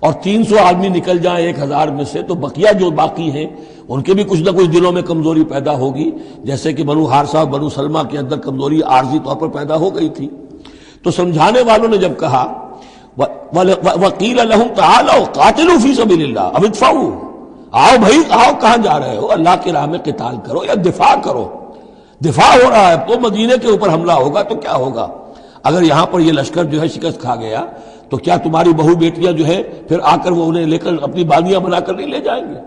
اور 300 آدمی نکل جائیں 1000 میں سے تو بقیہ جو باقی ہیں ان کے بھی کچھ نہ کچھ دلوں میں کمزوری پیدا ہوگی، جیسے کہ بنو حارثہ اور بنو سلمہ کے اندر کمزوری عارضی طور پر پیدا ہو گئی تھی۔ تو سمجھانے والوں نے جب کہا وَقِيلَ لَهُمْ تَعَالَوْا قَاتِلُوا فِي سَبِيلِ اللَّهِ أَوِ ادْفَعُوا، آؤ بھائی آؤ، کہاں جا رہے ہو، اللہ کی راہ میں قتال کرو یا دفاع کرو۔ دفاع ہو رہا ہے تو مدینے کے اوپر حملہ ہوگا تو کیا ہوگا، اگر یہاں پر یہ لشکر جو ہے شکست کھا گیا تو کیا تمہاری بہو بیٹیاں جو ہے پھر آ کر وہ انہیں لے کر اپنی بالیاں بنا کر نہیں لے جائیں گے؟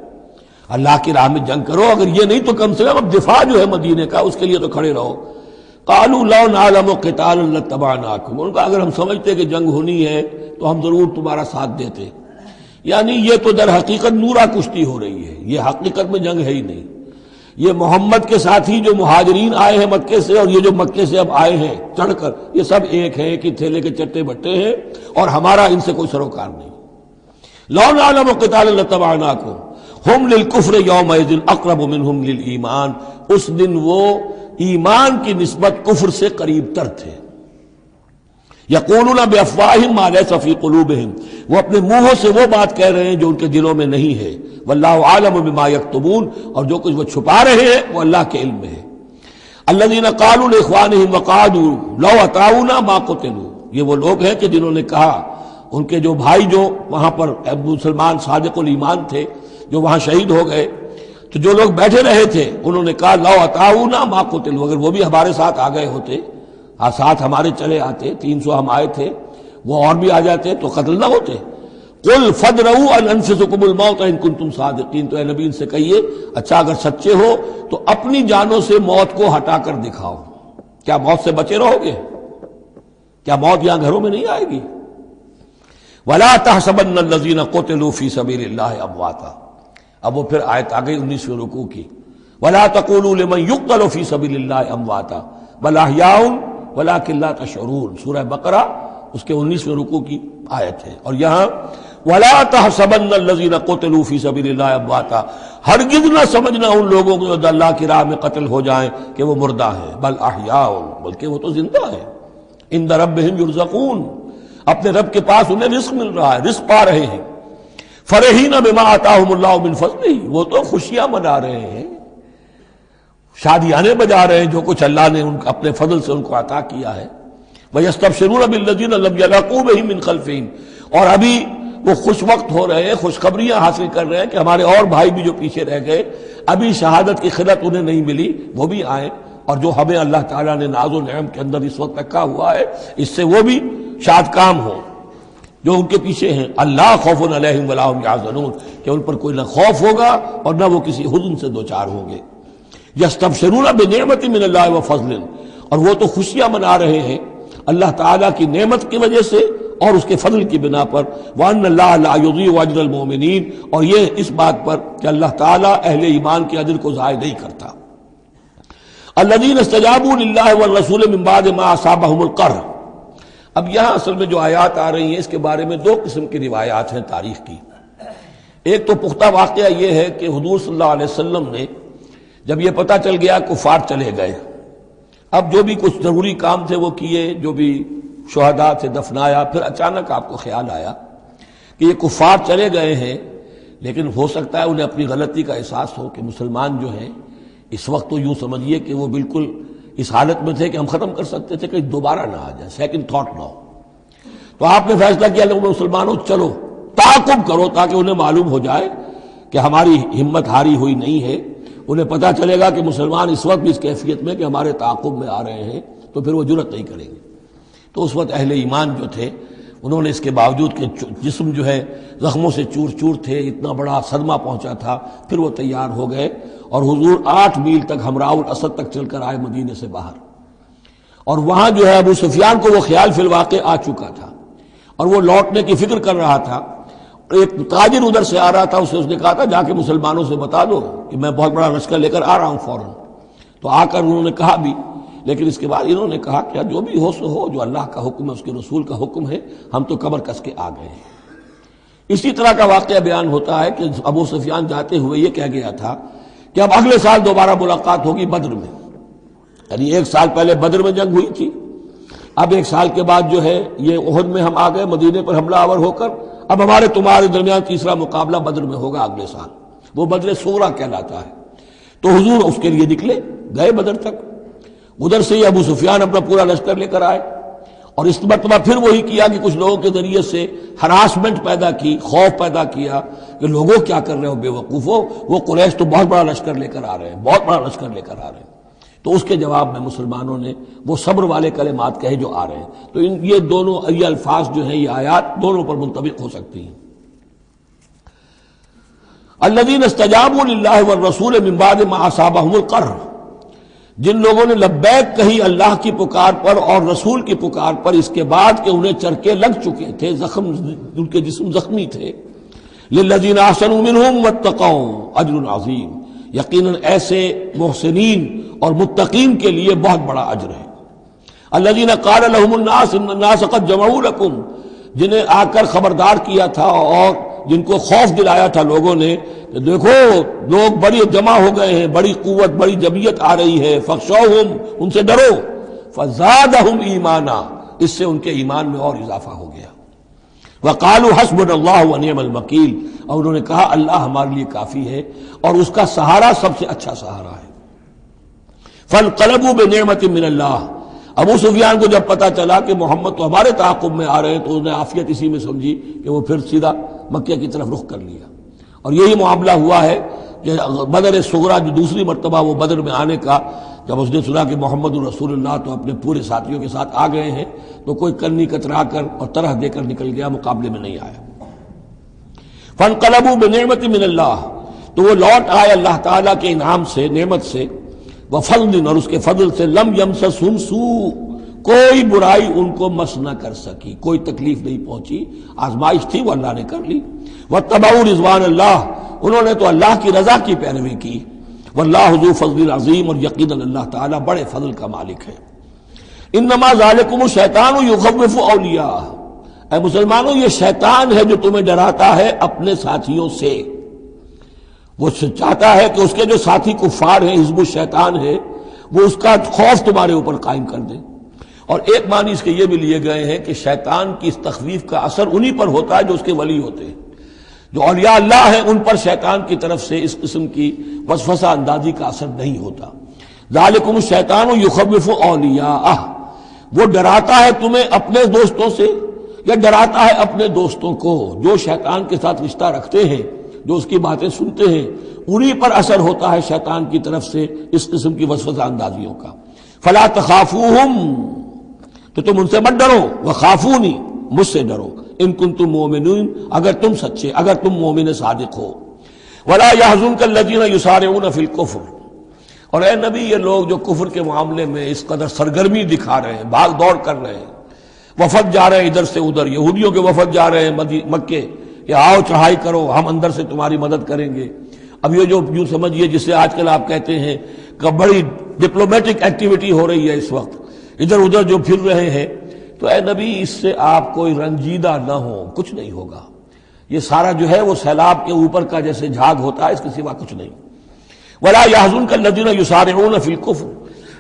اللہ کی راہ میں جنگ کرو، اگر یہ نہیں تو کم سے کم اب دفاع جو ہے مدینے کا اس کے لیے تو کھڑے رہو۔ قالوا لو نعلم قتالا لاتبعناکم، ان کا اگر ہم سمجھتے کہ جنگ ہونی ہے تو ہم ضرور تمہارا ساتھ دیتے، یعنی یہ تو در حقیقت نورا کشتی ہو رہی ہے، یہ حقیقت میں جنگ ہے ہی نہیں۔ یہ محمد کے ساتھی جو مہاجرین آئے ہیں مکے سے اور یہ جو مکے سے اب آئے ہیں چڑھ کر، یہ سب ایک ہیں کہ تھیلے کے چٹے بٹے ہیں اور ہمارا ان سے کوئی سروکار نہیں۔ لو نعلم قتالا لاتبعناکم ہم للکفر یومئذ اقرب منہم للایمان، اس دن وہ ایمان کی نسبت کفر سے قریب تر تھے۔ یقولون بافواہہم ما لیس فی قلوبہم، وہ اپنے منہوں سے وہ بات کہہ رہے ہیں جو ان کے دلوں میں نہیں ہے۔ واللہ عالم بما یکتمون، اور جو کچھ وہ چھپا رہے ہیں وہ اللہ کے علم میں ہے۔ الذین قالوا لاخوانہم وقعدوا لو اطاعونا ما قتلوا، یہ وہ لوگ ہیں کہ جنہوں نے کہا، ان کے جو بھائی جو وہاں پر ابو سلمان صادق الایمان تھے جو وہاں شہید ہو گئے، تو جو لوگ بیٹھے رہے تھے انہوں نے کہا لو اطاعونا ما قتلوا، اگر وہ بھی ہمارے ساتھ آ گئے ہوتے، ساتھ ہمارے چلے آتے، 300 ہم آئے تھے، وہ اور بھی آ جاتے تو قتل نہ ہوتے۔ قل فادرؤوا عن انفسکم الموت ان کنتم صادقین، تو اے نبی ان سے کہیے اچھا اگر سچے ہو تو اپنی جانوں سے موت کو ہٹا کر دکھاؤ، کیا موت سے بچے رہو گے؟ کیا موت یہاں گھروں میں نہیں آئے گی؟ ولا تحسبن الذین قتلوا فی سبیل اللہ امواتا، اب وہ پھر آیت آ گئی 19ویں رکوع کی، ولا تقولوا لمن يقتل فی سبیل اللہ امواتا بل احیاء ولکن لا تشعرون، سورہ بقرہ اس کے 19ویں رکوع کی آیت ہے۔ اور یہاں وَلَا تَحْسَبَنَّ الَّذِينَ قُتِلُوا فِي سَبِيلِ اللَّهِ أَمْوَاتًا، ہرگز نہ سمجھنا ان لوگوں کو جو اللہ کی راہ میں قتل ہو جائیں کہ وہ مردہ ہیں، بل احیاء، بلکہ وہ تو زندہ ہیں، عند ربہم یرزقون، اپنے رب کے پاس انہیں رزق مل رہا ہے، رزق پا رہے ہیں، فرحین بما آتاہم اللہ من فضلہ، وہ تو خوشیاں منا رہے ہیں، شادیانے بجا رہے ہیں جو کچھ اللہ نے اپنے فضل سے ان کو عطا کیا ہے، وَيَسْتَبْشِرُونَ بِالَّذِينَ لَمْ يَلْحَقُوا بِهِم مِّن خَلْفِهِمْ، اور ابھی وہ خوش وقت ہو رہے ہیں، خوشخبریاں حاصل کر رہے ہیں کہ ہمارے اور بھائی بھی جو پیچھے رہ گئے، ابھی شہادت کی خلت انہیں نہیں ملی، وہ بھی آئیں، اور جو ہمیں اللہ تعالیٰ نے ناز و نعم کے اندر اس وقت رکھا ہوا ہے اس سے وہ بھی شاد کام ہو جو ان کے پیچھے ہیں۔ اللہ خوف علیہم ولا هم یحزنون، کہ ان پر کوئی نہ خوف ہوگا اور نہ وہ کسی حزن سے دوچار ہوں گے۔ یستبشرون بنعمت من اللہ وفضل، اور وہ تو خوشیاں منا رہے ہیں اللہ تعالیٰ کی نعمت کی وجہ سے اور اس کے فضل کی بنا پر، وَأَنَّ اللَّهَ لَا يُضِيعُ أَجْرَ الْمُؤْمِنِينَ، اور یہ اس بات پر کہ اللہ تعالیٰ اہل ایمان کے اجر کو ضائع نہیں کرتا۔ الَّذِينَ اسْتَجَابُوا لِلَّهِ وَالرَّسُولِ مِن بَعْدِ مَا أَصَابَهُمُ الْقَرْحُ۔ اب یہاں اصل میں جو آیات آ رہی ہیں اس کے بارے میں دو قسم کی روایات ہیں تاریخ کی۔ ایک تو پختہ واقعہ یہ ہے کہ حضور صلی اللہ علیہ وسلم نے جب یہ پتہ چل گیا کفار چلے گئے، اب جو بھی کچھ ضروری کام تھے وہ کیے، جو بھی شہداء سے دفنایا، پھر اچانک آپ کو خیال آیا کہ یہ کفار چلے گئے ہیں، لیکن ہو سکتا ہے انہیں اپنی غلطی کا احساس ہو کہ مسلمان جو ہیں اس وقت تو یوں سمجھیے کہ وہ بالکل اس حالت میں تھے کہ ہم ختم کر سکتے تھے کہ دوبارہ نہ آ جائے، سیکنڈ تھاٹ نہ ہو۔ تو آپ نے فیصلہ کیا لوگوں مسلمانوں چلو تعاقب کرو تاکہ انہیں معلوم ہو جائے کہ ہماری ہمت ہاری ہوئی نہیں ہے، انہیں پتہ چلے گا کہ مسلمان اس وقت بھی اس کیفیت میں کہ ہمارے تعاقب میں آ رہے ہیں، تو پھر وہ جرأت نہیں کریں گے۔ تو اس وقت اہل ایمان جو تھے انہوں نے اس کے باوجود کہ جسم جو ہے زخموں سے چور چور تھے، اتنا بڑا صدمہ پہنچا تھا، پھر وہ تیار ہو گئے اور حضور 8 میل تک ہمراہ الاسد تک چل کر آئے مدینے سے باہر، اور وہاں جو ہے ابو سفیان کو وہ خیال فی الواقع آ چکا تھا اور وہ لوٹنے کی فکر کر رہا تھا۔ ایک تاجر ادھر سے آ رہا تھا، اس نے کہا تھا جا کے مسلمانوں سے بتا دو کہ میں بہت بڑا لشکر لے کر آ رہا ہوں فوراً۔ تو آ کر انہوں نے کہا بھی، لیکن اس کے بعد انہوں نے کہا کہ جو بھی ہو سو ہو، جو اللہ کا حکم ہے اس کے رسول کا حکم ہے، ہم تو کمر کس کے آ گئے ہیں۔ اسی طرح کا واقعہ بیان ہوتا ہے کہ ابو سفیان جاتے ہوئے یہ کہہ گیا تھا کہ اب اگلے سال دوبارہ ملاقات ہوگی بدر میں، یعنی 1 سال پہلے بدر میں جنگ ہوئی تھی، اب 1 سال کے بعد جو ہے یہ احد میں ہم آ گئے مدینے پر حملہ آور ہو کر، اب ہمارے تمہارے درمیان تیسرا مقابلہ بدر میں ہوگا اگلے سال، وہ بدر صغریٰ کہلاتا ہے۔ تو حضور اس کے لیے نکلے، گئے بدر تک، ادھر سے ہی ابو سفیان اپنا پورا لشکر لے کر آئے، اور اس مرتبہ پھر وہی کیا کہ کچھ لوگوں کے ذریعے سے ہراسمنٹ پیدا کی، خوف پیدا کیا کہ لوگوں کیا کر رہے ہو بے وقوفو، وہ قریش تو بہت بڑا لشکر لے کر آ رہے ہیں، بہت بڑا لشکر لے کر آ رہے ہیں۔ تو اس کے جواب میں مسلمانوں نے وہ صبر والے کلمات کہے جو آ رہے ہیں۔ تو یہ دونوں یہ الفاظ جو ہیں، یہ آیات دونوں پر منطبق ہو سکتی ہیں۔ الذین استجابوا للہ والرسول من بعد ما اصابهم القرح، جن لوگوں نے لبیک کہی اللہ کی پکار پر اور رسول کی پکار پر اس کے بعد کہ انہیں چرکے لگ چکے تھے، زخم ان کے جسم زخمی تھے، للذین احسنوا منہم واتقوا اجر عظیم، یقیناً ایسے محسنین اور متقین کے لیے بہت بڑا اجر ہے۔ الذین قال لهم الناس ان الناس قد جمعوا لكم، جنہیں آ کر خبردار کیا تھا اور جن کو خوف دلایا تھا لوگوں نے کہ دیکھو لوگ بڑی جمع ہو گئے ہیں، بڑی قوت بڑی جمعیت آ رہی ہے، فخشوہم، ان سے ڈرو، فزادہم ایمانا، اس سے ان کے ایمان میں اور اضافہ ہو گیا۔ وقالوا حسبنا اللہ ونعم الوکیل، اور انہوں نے کہا اللہ ہمارے لیے کافی ہے اور اس کا سہارا سب سے اچھا سہارا ہے۔ فانقلبوا بنعمت من اللہ، ابو سفیان کو جب پتا چلا کہ محمد تو ہمارے تعاقب میں آ رہے ہیں تو انہیں عافیت اسی میں سمجھی کہ وہ پھر سیدھا مکہ کی طرف رخ کر لیا، اور یہی معاملہ ہوا ہے کہ بدر صغریٰ جو دوسری مرتبہ وہ بدر میں آنے کا، جب اس نے سنا کہ محمد رسول اللہ تو اپنے پورے ساتھیوں کے ساتھ آ گئے ہیں تو کوئی کنی کترا کر اور طرح دے کر نکل گیا، مقابلے میں نہیں آیا۔ فانقلبوا بنعمت من اللہ، تو وہ لوٹ آئے اللہ تعالیٰ کے انعام سے، نعمت سے، وفضل، اور اس کے فضل سے، لم یمسسہم سوء، کوئی برائی ان کو مس نہ کر سکی، کوئی تکلیف نہیں پہنچی، آزمائش تھی وہ اللہ نے کر لی۔ واتبعوا رضوان اللہ، انہوں نے تو اللہ کی رضا کی پیروی کی۔ واللہ ذو فضل عظیم، اور یقیناً اللہ تعالیٰ بڑے فضل کا مالک ہے۔ انما ذالکم الشیطان یخوف اولیاءہ، اے مسلمانوں یہ شیطان ہے جو تمہیں ڈراتا ہے اپنے ساتھیوں سے. وہ چاہتا ہے کہ اس کے جو ساتھی کفار ہیں، حزب الشیطان ہے، وہ اس کا خوف تمہارے اوپر قائم کر دے. اور ایک معنی اس کے یہ بھی لیے گئے ہیں کہ شیطان کی اس تخویف کا اثر انہی پر ہوتا ہے جو اس کے ولی ہوتے ہیں. جو اولیاء اللہ ہیں ان پر شیطان کی طرف سے اس قسم کی وسوسہ اندازی کا اثر نہیں ہوتا. ذالکم الشیطان یخوف اولیاءہ، وہ ڈراتا ہے تمہیں اپنے دوستوں سے یا ڈراتا ہے اپنے دوستوں کو. جو شیطان کے ساتھ رشتہ رکھتے ہیں، جو اس کی باتیں سنتے ہیں، انہی پر اثر ہوتا ہے شیطان کی طرف سے اس قسم کی وسوسہ اندازیوں کا. فلا تخافوہم، تو تم ان سے مت ڈرو، وخافونی، مجھ سے ڈرو، ان کنتم مؤمنین، اگر تم سچے، اگر تم مومن صادق ہو. ولا يحزنك الذين يسارعون في الكفر، اور اے نبی یہ لوگ جو کفر کے معاملے میں اس قدر سرگرمی دکھا رہے ہیں، بھاگ دوڑ کر رہے ہیں، وفد جا رہے ہیں ادھر سے ادھر، یہودیوں کے وفد جا رہے ہیں مکے کہ آؤ چڑھائی کرو، ہم اندر سے تمہاری مدد کریں گے. اب یہ جو یوں سمجھیے جسے آج کل آپ کہتے ہیں کہ بڑی ڈپلومیٹک ایکٹیویٹی ہو رہی ہے اس وقت، ادھر ادھر جو پھر رہے ہیں، تو اے نبی اس سے آپ کوئی رنجیدہ نہ ہو، کچھ نہیں ہوگا. یہ سارا جو ہے وہ سیلاب کے اوپر کا جیسے جھاگ ہوتا ہے، اس کے سوا کچھ نہیں. ولا يحزنك الذين يسارعون في الكفر،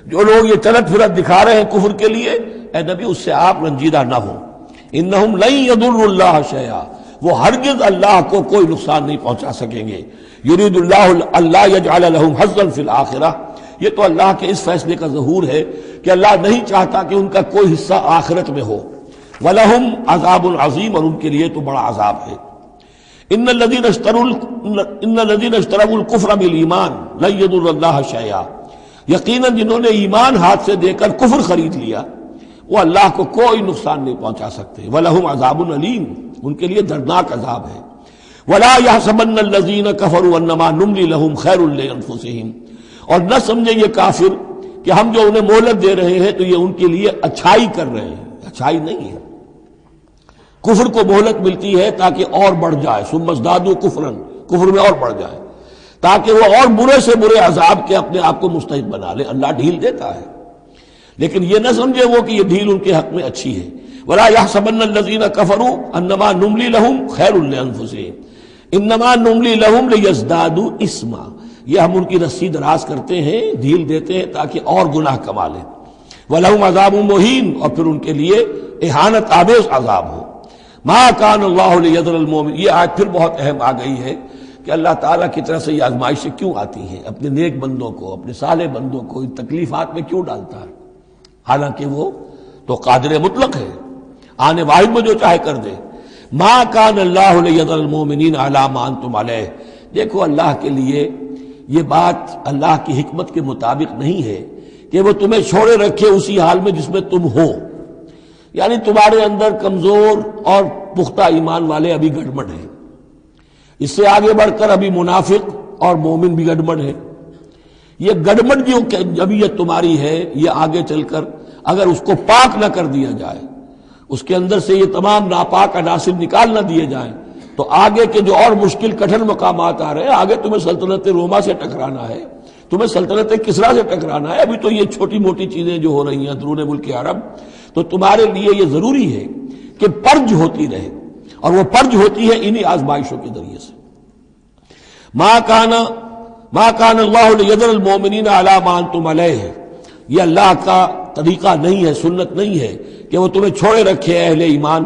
جو لوگ یہ چلت پھرت دکھا رہے ہیں کفر کے لیے، اے نبی اس سے آپ رنجیدہ نہ ہو. انہم لن يضروا اللہ شیئا، وہ ہرگز اللہ کو کوئی نقصان نہیں پہنچا سکیں گے. یرید اللہ اللہ یجعل لهم حظا فی الآخرہ، یہ تو اللہ کے اس فیصلے کا ظہور ہے کہ اللہ نہیں چاہتا کہ ان کا کوئی حصہ آخرت میں ہو. وَلَهُمْ عَذَابٌ عَظِيمٌ، اور ان کے لیے تو بڑا عذاب ہے. ان الذين اشتروا الكفر بالایمان لن يضروا اللہ شیئا، یقیناً جنہوں نے ایمان ہاتھ سے دے کر کفر خرید لیا وہ اللہ کو کوئی نقصان نہیں پہنچا سکتے. وَلَهُمْ عَذَابٌ أَلِيمٌ، ان کے لیے دردناک عذاب ہے. وَلَا يَحْسَبَنَّ الَّذِينَ كَفَرُوا أَنَّمَا نُمْلِي لَهُمْ خَيْرٌ لِأَنفُسِهِمْ، اور نہ سمجھے یہ کافر کہ ہم جو انہیں مہلت دے رہے ہیں تو یہ ان کے لیے اچھائی کر رہے ہیں. اچھائی نہیں ہے. کفر کو مہلت ملتی ہے تاکہ اور بڑھ جائے، ثم ازدادوا کفرا، کفر میں اور بڑھ جائے، تاکہ وہ اور برے سے برے عذاب کے اپنے آپ کو مستحق بنا لے. اللہ ڈھیل دیتا ہے، لیکن یہ نہ سمجھے وہ کہ یہ ڈھیل ان کے حق میں اچھی ہے. ولا يحسبن الذين كفروا انما نملي لهم خير لانفسهم انما نملي لهم ليزدادوا اثما، یہ ہم ان کی رسی دراز کرتے ہیں، ڈھیل دیتے ہیں تاکہ اور گناہ کما لیں. وَلَهُمْ عَذَابٌ مُهِينٌ، اور پھر ان کے لیے اہانت آمیز عذاب ہو. ما كان الله ليذر المؤمن، یہ آیت پھر بہت اہم آ گئی ہے کہ اللہ تعالیٰ کی طرف سے یہ آزمائشیں کیوں آتی ہیں، اپنے نیک بندوں کو، اپنے صالح بندوں کو ان تکلیفات میں کیوں ڈالتا ہے، حالانکہ وہ تو قادر مطلق ہے، آنے واحد میں جو چاہے کر دے. ما كان الله ليذر المؤمنين على ما انتم عليه، دیکھو اللہ کے لیے یہ بات اللہ کی حکمت کے مطابق نہیں ہے کہ وہ تمہیں چھوڑے رکھے اسی حال میں جس میں تم ہو. یعنی تمہارے اندر کمزور اور پختہ ایمان والے ابھی گڑبڑ ہیں، اس سے آگے بڑھ کر ابھی منافق اور مومن بھی گڑبڑ ہے. یہ گڑبڑ جو جبیت تمہاری ہے، یہ آگے چل کر اگر اس کو پاک نہ کر دیا جائے، اس کے اندر سے یہ تمام ناپاک عناصر نکال نہ دیے جائیں، تو آگے کے جو اور مشکل کٹھن مقامات آ رہے ہیں، آگے تمہیں سلطنت روما سے ٹکرانا ہے، تمہیں سلطنت کسریٰ سے ٹکرانا ہے. ابھی تو یہ چھوٹی موٹی چیزیں جو ہو رہی ہیں اندرون ملک عرب، تو تمہارے لیے یہ ضروری ہے کہ پرج ہوتی رہے، اور وہ پرج ہوتی ہے انہی آزمائشوں کے ذریعے سے. ما کان اللہ لیذر المؤمنین علی ما انتم علیہ، یہ اللہ کا طریقہ نہیں ہے، سنت نہیں ہے کہ وہ تمہیں چھوڑے رکھے اہل ایمان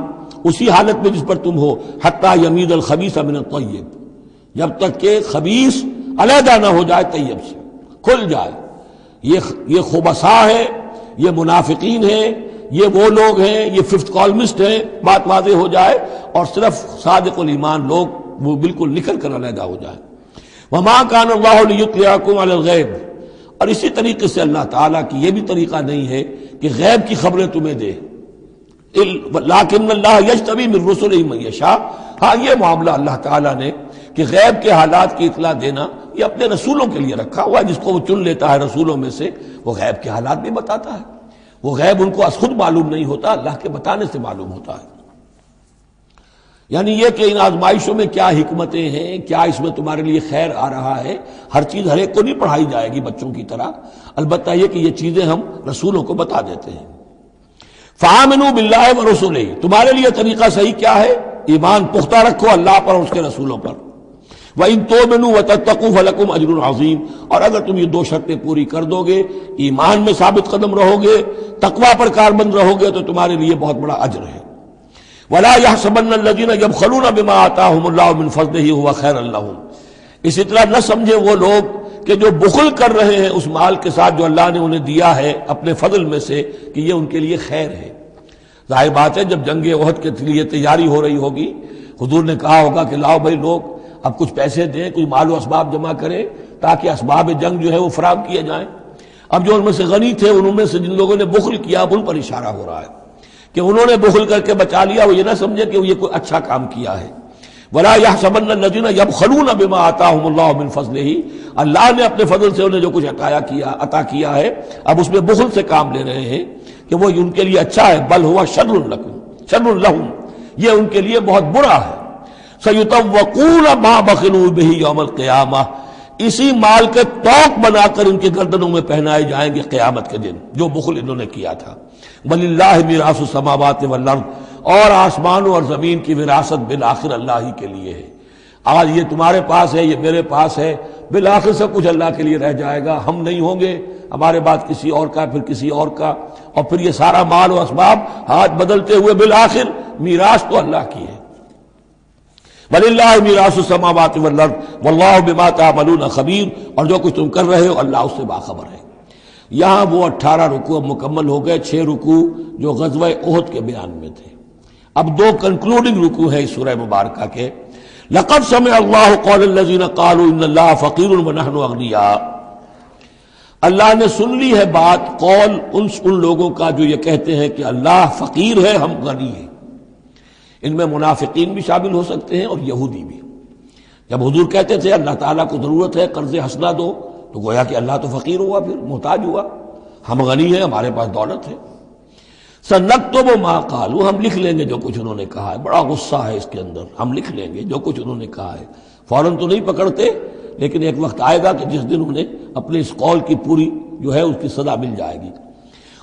اسی حالت میں جس پر تم ہو، حتی یمیز الخبیث من الطیب، جب تک کہ خبیث علیحدہ نہ ہو جائے طیب سے، کھل جائے. یہ خبثاء ہے، یہ منافقین ہیں، یہ وہ لوگ ہیں، یہ ففتھ کالمسٹ ہیں، بات واضح ہو جائے، اور صرف صادق الایمان لوگ وہ بالکل نکل کر علیحدہ ہو جائے. وما کان اللہ لیطلعکم علی الغیب، اور اسی طریقے سے اللہ تعالیٰ کی یہ بھی طریقہ نہیں ہے کہ غیب کی خبریں تمہیں دے. لیکن اللہ یجتبی من رسلہ من یشاء، ہاں یہ معاملہ اللہ تعالیٰ نے کہ غیب کے حالات کی اطلاع دینا یہ اپنے رسولوں کے لیے رکھا ہوا ہے، جس کو وہ چن لیتا ہے رسولوں میں سے وہ غیب کے حالات بھی بتاتا ہے. وہ غیب ان کو از خود معلوم نہیں ہوتا، اللہ کے بتانے سے معلوم ہوتا ہے. یعنی یہ کہ ان آزمائشوں میں کیا حکمتیں ہیں، کیا اس میں تمہارے لیے خیر آ رہا ہے، ہر چیز ہر ایک کو نہیں پڑھائی جائے گی بچوں کی طرح، البتہ یہ کہ یہ چیزیں ہم رسولوں کو بتا دیتے ہیں. فآمنوا باللہ ورسلہ، تمہارے لیے طریقہ صحیح کیا ہے؟ ایمان پختہ رکھو اللہ پر اور اس کے رسولوں پر. وَإِن تُؤْمِنُوا وَتَتَّقُوا فَلَكُمْ أَجْرٌ عَظِيمٌ، اور اگر تم یہ دو شرطیں پوری کر دو گے، ایمان میں ثابت قدم رہو گے، تقوی پر کاربند رہو گے، تو تمہارے لیے بہت بڑا اجر ہے. وَلَا يَحْسَبَنَّ الَّذِينَ يَبْخَلُونَ بِمَا آتَاهُمُ اللَّهُ مِنْ فَضْلِهِ هُوَ خَيْرًا لَّهُمْ، اسی طرح نہ سمجھے وہ لوگ کہ جو بخل کر رہے ہیں اس مال کے ساتھ جو اللہ نے انہیں دیا ہے اپنے فضل میں سے، کہ یہ ان کے لیے خیر ہے. ظاہر بات ہے جب جنگ احد کے لیے تیاری ہو رہی ہوگی، حضور نے کہا ہوگا کہ لاؤ بھائی لوگ اب کچھ پیسے دیں، کچھ مال و اسباب جمع کریں تاکہ اسباب جنگ جو ہے وہ فراہم کیے جائیں. اب جو ان میں سے غنی تھے، ان میں سے جن لوگوں نے بخل کیا، ان پر اشارہ ہو رہا ہے کہ انہوں نے بخل کر کے بچا لیا، وہ یہ نہ سمجھے کہ یہ کوئی اچھا کام کیا ہے. وَلَا يَحْسَبَنَّ الَّذِينَ يَبْخَلُونَ بِمَا آتَاهُمُ اللَّهُ مِنْ فَضْلِهِ، اللہ نے اپنے فضل سے انہیں جو کچھ عطا کیا ہے، اب اس میں بخل سے کام لے رہے ہیں کہ وہ ان کے لیے اچھا ہے. بل هو شر لهم، یہ ان کے لیے بہت برا ہے. سَيُطَوَّقُونَ مَا بَخِلُوا بِهِ يَوْمَ الْقِيَامَةِ، اسی مال کے توق بنا کر ان کی گردنوں میں پہنائے جائیں گے قیامت کے دن، جو بخل انہوں نے کیا تھا. وَلِلَّهِ مِيرَاثُ السَّمَاوَاتِ وَالْأَرْضِ، اور آسمانوں اور زمین کی وراثت بالآخر اللہ ہی کے لیے ہے. آج یہ تمہارے پاس ہے، یہ میرے پاس ہے، بالآخر سب کچھ اللہ کے لیے رہ جائے گا. ہم نہیں ہوں گے، ہمارے بعد کسی اور کا، پھر کسی اور کا، اور پھر یہ سارا مال و اسباب ہاتھ بدلتے ہوئے بالآخر میراث تو اللہ کی ہے. وَلِلَّهِ مِيرَاثُ السَّمَاوَاتِ وَالْأَرْضِ وَاللَّهُ بِمَا تَعْمَلُونَ خَبِيرٌ، اور جو کچھ تم کر رہے ہو اللہ اس سے باخبر ہے. یہاں وہ 18 رکوع اب مکمل ہو گئے، 6 رکوع جو غزوہ احد کے بیان میں تھے. اب 2 کنکلوڈنگ رکوع ہے اس سورہ مبارکہ کے. لَقَدْ سَمِعَ اللَّهُ قَوْلَ الَّذِينَ قَالُوا إِنَّ اللَّهَ فَقِيرٌ وَنَحْنُ أَغْنِيَاءُ، اللہ نے سن لی ہے بات، قول ان لوگوں کا جو یہ کہتے ہیں کہ اللہ فقیر ہے، ہم غنی ہیں. ان میں منافقین بھی شامل ہو سکتے ہیں اور یہودی بھی. جب حضور کہتے تھے اللہ تعالیٰ کو ضرورت ہے قرض حسنہ دو، تو گویا کہ اللہ تو فقیر ہوا، پھر محتاج ہوا. ہم غنی ہیں، ہمارے پاس دولت ہے. سَنَكْتُبُ مَا قَالُوا، ہم لکھ لیں گے جو کچھ انہوں نے کہا ہے. بڑا غصہ ہے اس کے اندر. ہم لکھ لیں گے جو کچھ انہوں نے کہا ہے. فوراً تو نہیں پکڑتے، لیکن ایک وقت آئے گا کہ جس دن انہیں اپنے اس قول کی پوری جو ہے اس کی سزا مل جائے گی.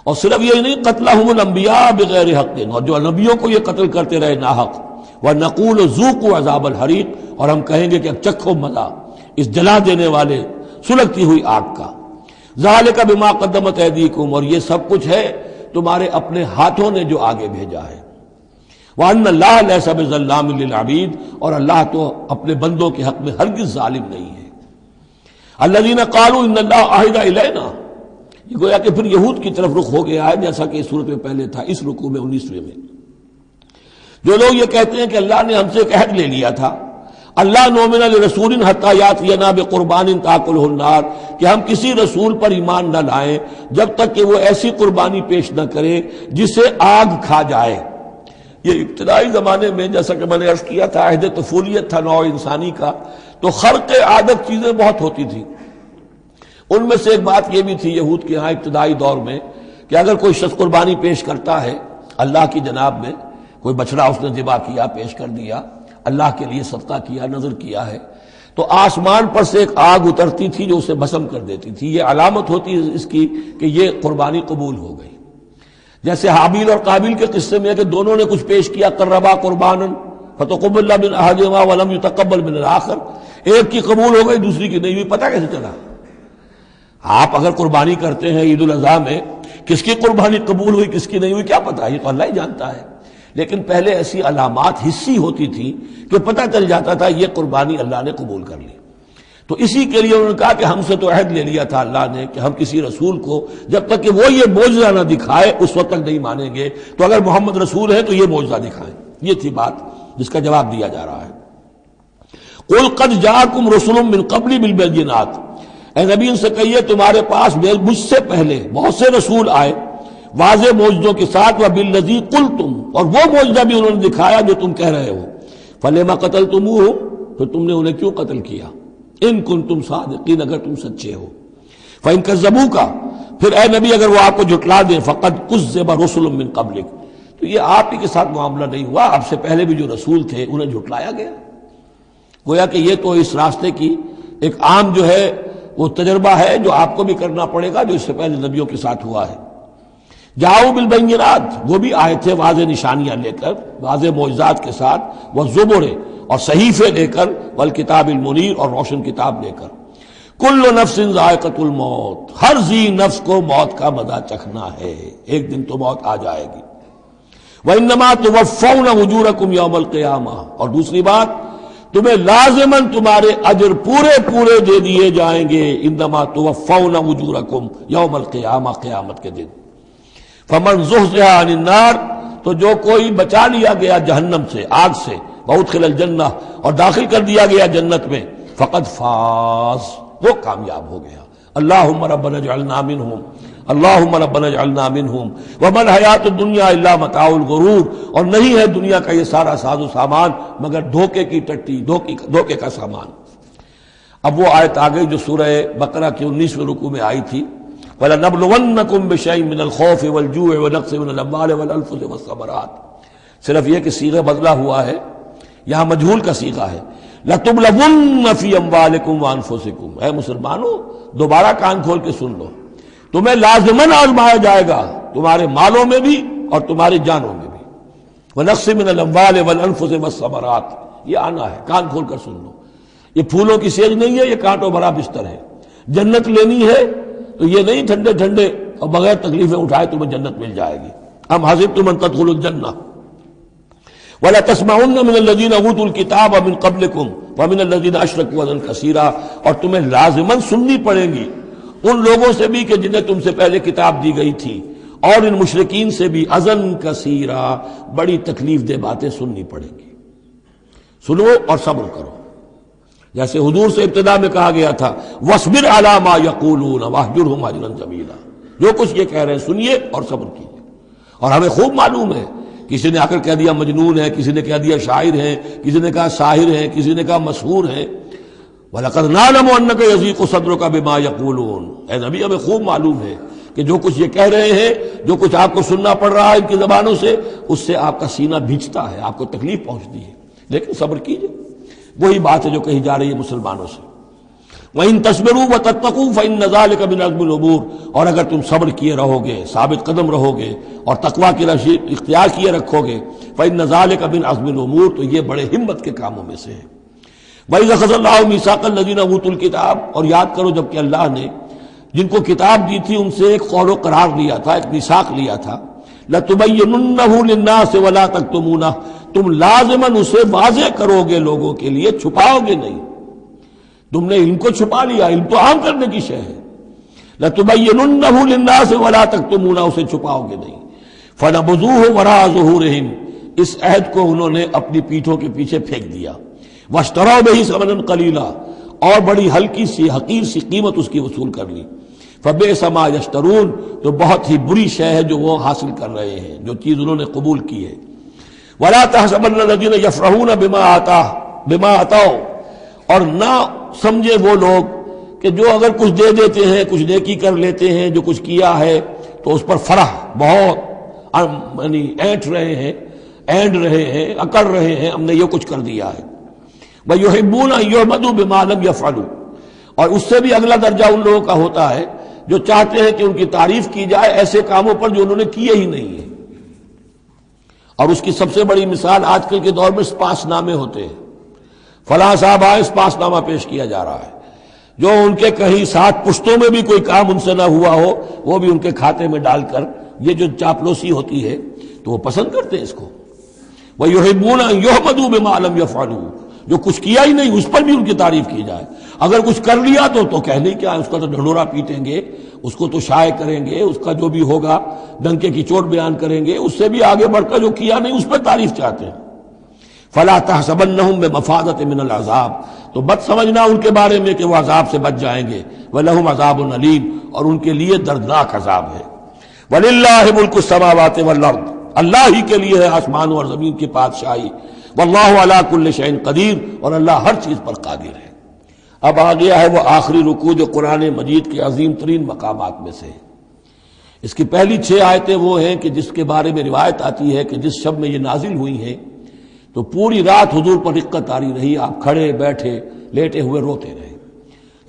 اور صرف یہ نہیں، قتلہم الانبیاء بغیر حق، اور جو نبیوں کو یہ قتل کرتے رہے ناحق. وَنَقُولُ ذُوقُوا عَذَابَ الْحَرِيقِ، اور ہم کہیں گے کہ چکھو مزہ اس جلا دینے والے سلگتی ہوئی آگ کا. ذَلِكَ بِمَا قَدَّمَتْ أَيْدِيكُمْ، اور یہ سب کچھ ہے تمہارے اپنے ہاتھوں نے جو آگے بھیجا ہے. وَأَنَّ اللَّهَ لَيْسَ بِظَلَّامٍ لِّلْعَبِيدِ، اور اللہ تو اپنے بندوں کے حق میں ہرگز ظالم نہیں ہے. الَّذِينَ قَالُوا إِنَّ اللَّهَ عَهِدَ إِلَيْنَا، یہ گویا کہ پھر یہود کی طرف رخ ہو گیا ہے، جیسا کہ اس صورت میں پہلے تھا. اس رکوع میں 19ویں میں جو لوگ یہ کہتے ہیں کہ اللہ نے ہم سے ایک عہد لے لیا تھا، اللہ نؤمن لرسول حتی یاتینا بقربان تاکلہ النار، کہ ہم کسی رسول پر ایمان نہ لائیں جب تک کہ وہ ایسی قربانی پیش نہ کرے جسے آگ کھا جائے. یہ ابتدائی زمانے میں جیسا کہ میں نے عرض کیا تھا، عہد طفولیت تھا نوع انسانی کا، تو خرق عادت چیزیں بہت ہوتی تھی. ان میں سے ایک بات یہ بھی تھی یہود کے ہاں ابتدائی دور میں کہ اگر کوئی شخص قربانی پیش کرتا ہے اللہ کی جناب میں، کوئی بچڑا اس نے ذبح کیا، پیش کر دیا، اللہ کے لیے صدقہ کیا، نذر کیا ہے، تو آسمان پر سے ایک آگ اترتی تھی جو اسے بھسم کر دیتی تھی. یہ علامت ہوتی اس کی کہ یہ قربانی قبول ہو گئی. جیسے حابیل اور قابیل کے قصے میں ہے کہ دونوں نے کچھ پیش کیا، قربا قربانا فتقبل من احدہما ولم یتقبل من الآخر، ایک کی قبول ہو گئی دوسری کی نہیں ہوئی. پتہ کیسے چلا؟ آپ اگر قربانی کرتے ہیں عید الاضحیٰ میں، کس کی قربانی قبول ہوئی کس کی نہیں ہوئی کیا پتہ، یہ تو اللہ ہی جانتا ہے. لیکن پہلے ایسی علامات حسی ہوتی تھی کہ پتہ چل جاتا تھا یہ قربانی اللہ نے قبول کر لی. تو اسی کے لیے انہوں نے کہا کہ ہم سے تو عہد لے لیا تھا اللہ نے کہ ہم کسی رسول کو جب تک کہ وہ یہ معجزہ نہ دکھائے اس وقت تک نہیں مانیں گے. تو اگر محمد رسول ہے تو یہ معجزہ دکھائیں. یہ تھی بات جس کا جواب دیا جا رہا ہے. قُلْ قَدْ جَاءَكُمْ رُسُلٌ مِّن قَبْلِ بِالْبَيِّنَاتِ، اے نبی ان سے کہیے تمہارے پاس مجھ سے پہلے بہت سے رسول آئے واضح معجزوں کے ساتھ، وَبِالَّذِي قُلْتُمْ، اور وہ معجزہ بھی انہوں نے دکھایا جو تم کہہ رہے ہو. فَلِمَ قَتَلْتُمُوهُمْ، تو تم نے انہیں کیوں قتل کیا؟ ان کنتم صادقین، اگر تم سچے ہو. فَإِن كَذَّبُوكَ، پھر اے نبی اگر وہ آپ کو جھٹلا دیں، فَقَدْ كُذِّبَ رُسُلٌ مِّن قَبْلِكَ، تو یہ آپ ہی کے ساتھ معاملہ نہیں ہوا، آپ سے پہلے بھی جو رسول تھے انہیں جھٹلایا گیا. گویا کہ یہ تو اس راستے کی ایک عام جو ہے وہ تجربہ ہے جو آپ کو بھی کرنا پڑے گا جو اس سے پہلے نبیوں کے ساتھ ہوا ہے. جاؤ بالبینات، وہ بھی آئے تھے واضح نشانیاں لے کر، واضح معجزات کے ساتھ، والزبر، اور صحیفے لے کر، والکتاب المنیر، اور روشن کتاب لے کر۔ کل نفس ذائقۃ الموت، ہر ذی نفس کو موت کا مزہ چکھنا ہے، ایک دن تو موت آ جائے گی۔ وَإِنَّمَا تُوَفَّوْنَ أُجُورَكُمْ يَوْمَ الْقِيَامَةِ، اور دوسری بات، تمہیں لازماً تمہارے اجر پورے پورے دے دیے جائیں گے۔ انما توفون اجورکم یوم القیامہ، قیامت کے دن۔ فمن زحزح عن النار، تو جو کوئی بچا لیا گیا جہنم سے، آگ سے، وادخل الجنہ، اور داخل کر دیا گیا جنت میں، فقد فاز، وہ کامیاب ہو گیا۔ اللہم ربنا اجعلنا منہم، اللہم ربنا اجعلنا منہم، وما الحیات الدنیا الا متاع الغرور، اور نہیں ہے دنیا کا یہ سارا ساز و سامان مگر دھوکے کی ٹٹی، دھوکے کا سامان۔ اب وہ آیت آ گئی جو سورہ بقرہ کے 19ویں رکوع میں آئی تھی، وَلَنَبْلُوَنَّكُمْ بِشَيْءٍ مِّنَ الْخَوْفِ وَالْجُوعِ وَنَقْصٍ مِّنَ الْأَمْوَالِ وَالْأَنفُسِ وَالثَّمَرَاتِ، صرف یہ کہ صیغہ بدلا ہوا ہے، یہاں مجہول کا صیغہ ہے۔ لَتُبْلَوُنَّ فِي أَمْوَالِكُمْ وَأَنفُسِكُمْ، اے مسلمانوں دوبارہ کان کھول کے سن لو، تمہیں لازماً آزمایا جائے گا، تمہارے مالوں میں بھی اور تمہاری جانوں میں بھی۔ وَنَقْصٍ مِّنَ الْأَمْوَالِ وَالْأَنفُسِ وَالثَّمَرَاتِ، یہ آنا ہے، کان کھول کر سن لو۔ یہ پھولوں کی سیج نہیں ہے، یہ کانٹوں بھرا بستر ہے۔ جنت لینی ہے تو یہ نہیں ٹھنڈے ٹھنڈے اور بغیر تکلیفیں اٹھائے تمہیں جنت مل جائے گی۔ ام حسبتم ان تدخلوا الجنہ وَلَتَسْمَعُنَّ مِنَ الَّذِينَ أُوتُوا الْكِتَابَ مِنْ قَبْلِكُمْ وَمِنَ الَّذِينَ أَشْرَكُوا أَذًى كَثِيرًا، اور تمہیں لازماً سننی پڑیں گی ان لوگوں سے بھی کہ جنہیں تم سے پہلے کتاب دی گئی تھی، اور ان مشرکین سے بھی اذًا کثیرا، بڑی تکلیف دہ باتیں سننی پڑیں گی۔ سنو اور صبر کرو، جیسے حضور سے ابتدا میں کہا گیا تھا وَاصْبِرْ عَلَىٰ مَا يَقُولُونَ وَاهْجُرْهُمْ هَجْرًا جَمِيلًا، جو کچھ یہ کہہ رہے ہیں سنیے اور صبر کیجیے۔ اور ہمیں خوب معلوم ہے، کسی نے آ کر کہہ دیا مجنون ہے، کسی نے کہہ دیا شاعر ہے، کسی نے کہا ساحر ہے، کسی نے کہا مسحور ہے۔ وَلَقَدْ نَعْلَمُ أَنَّكَ يَضِيقُ صَدْرُكَ بِمَا يَقُولُونَ، اے نبی ہمیں خوب معلوم ہے کہ جو کچھ یہ کہہ رہے ہیں، جو کچھ آپ کو سننا پڑ رہا ہے ان کی زبانوں سے، اس سے آپ کا سینہ بھیجتا ہے، آپ کو تکلیف پہنچتی ہے، لیکن صبر کیجیے۔ وہی بات ہے جو کہی جا رہی ہے مسلمانوں سے، وَإِن تَصْبِرُوا وَتَتَّقُوا فَإِنَّ ذَلِكَ مِنْ عَزْمِ الْأُمُورِ، اور اگر تم صبر کیے رہو گے، ثابت قدم رہو گے، اور تقویٰ کی رشید اختیار کیے رکھو گے، فَإِنَّ ذَلِكَ مِنْ عَزْمِ الْأُمُورِ، تو یہ بڑے ہمت کے کاموں میں سے ہے۔ وَإِذْ أَخَذَ اللَّهُ مِيثَاقَ الَّذِينَ أُوتُوا الْكِتَابَ، اور یاد کرو جب کہ اللہ نے جن کو کتاب دی تھی ان سے ایک قول و قرار لیا تھا، ایک میثاق لیا تھا، لَتُبَيِّنُنَّهُ لِلنَّاسِ وَلَا تَكْتُمُونَهُ، تم لازماً اسے واضح کرو گے لوگوں کے لیے، چھپاؤ گے نہیں۔ تم نے علم کو چھپا لیا، علم تو عام کرنے کی شے ہے۔ لَتُبَيِّنُنَّهُ لِلنَّاسِ وَلَا تَكْتُمُونَهُ، اسے چھپاؤ گے نہیں۔ فَنَبَذُوهُ وَرَاءَ ظُهُورِهِمْ، اس عہد کو انہوں نے اپنی پیٹھوں کے پیچھے پھینک دیا۔ وَاشْتَرَوْا بِهِ ثَمَنًا قَلِيلًا، اور بڑی ہلکی سی حقیر سی قیمت اس کی وصول کر لی۔ فَبِئْسَ مَا يَشْتَرُونَ، تو بہت ہی بری شے ہے جو وہ حاصل کر رہے ہیں، جو چیز انہوں نے قبول کی ہے۔ وَلَا تَحْسَبَنَّ الَّذِينَ يَفْرَحُونَ بِمَا آتَاهُمْ، اور نہ سمجھے وہ لوگ کہ جو اگر کچھ دے دیتے ہیں، کچھ نیکی کر لیتے ہیں، جو کچھ کیا ہے تو اس پر فرح بہت، یعنی اینٹ رہے ہیں، اینڈ رہے ہیں، اکڑ رہے ہیں، ہم نے یہ کچھ کر دیا ہے۔ وَيُحِبُّونَ أَن يُحْمَدُوا بِمَا لَمْ يَفْعَلُوا، اور اس سے بھی اگلا درجہ ان لوگوں کا ہوتا ہے جو چاہتے ہیں کہ ان کی تعریف کی جائے ایسے کاموں پر جو انہوں نے کیے ہی نہیں ہیں۔ اور اس کی سب سے بڑی مثال آج کل کے دور میں سپاس نامے ہوتے ہیں، فلاں صاحب آئے سپاس نامہ پیش کیا جا رہا ہے، جو ان کے کہیں 7 پشتوں میں بھی کوئی کام ان سے نہ ہوا ہو وہ بھی ان کے کھاتے میں ڈال کر، یہ جو چاپلوسی ہوتی ہے تو وہ پسند کرتے ہیں اس کو۔ وَيُحِبُّونَ أَن يُحْمَدُوا بِمَا لَمْ يَفْعَلُوا، جو کچھ کیا ہی نہیں اس پر بھی ان کی تعریف کی جائے، اگر کچھ کر لیا تو کہنے کیا ہے، اس کا تو ڈھنڈورا پیٹیں گے، اس کو تو شائع کریں گے، اس کا جو بھی ہوگا ڈنکے کی چوٹ بیان کریں گے، اس سے بھی آگے بڑھ کر جو کیا نہیں اس پر تعریف چاہتے ہیں۔ فَلَا تَحْسَبَنَّهُمْ بِمَفَازَةٍ مِّنَ الْعَذَابِ، تو مت سمجھنا ان کے بارے میں کہ وہ عذاب سے بچ جائیں گے۔ وَلَهُمْ عَذَابٌ أَلِيمٌ، اور ان کے لیے دردناک عذاب ہے۔ وَلِلَّهِ مُلْكُ السَّمَاوَاتِ وَالْأَرْضِ، اللہ ہی کے لیے ہے آسمانوں اور زمین کی بادشاہی۔ وَاللَّهُ عَلَىٰ كُلِّ شَيْءٍ قَدِيرٌ، اور اللہ ہر چیز پر قادر ہے۔ اب آ گیا ہے وہ آخری رکوع جو قرآن مجید کے عظیم ترین مقامات میں سے ہے۔ اس کی پہلی 6 آیتیں وہ ہیں کہ جس کے بارے میں روایت آتی ہے کہ جس شب میں یہ نازل ہوئی ہیں تو پوری رات حضور پر رقت آری رہی، آپ کھڑے بیٹھے لیٹے ہوئے روتے رہے۔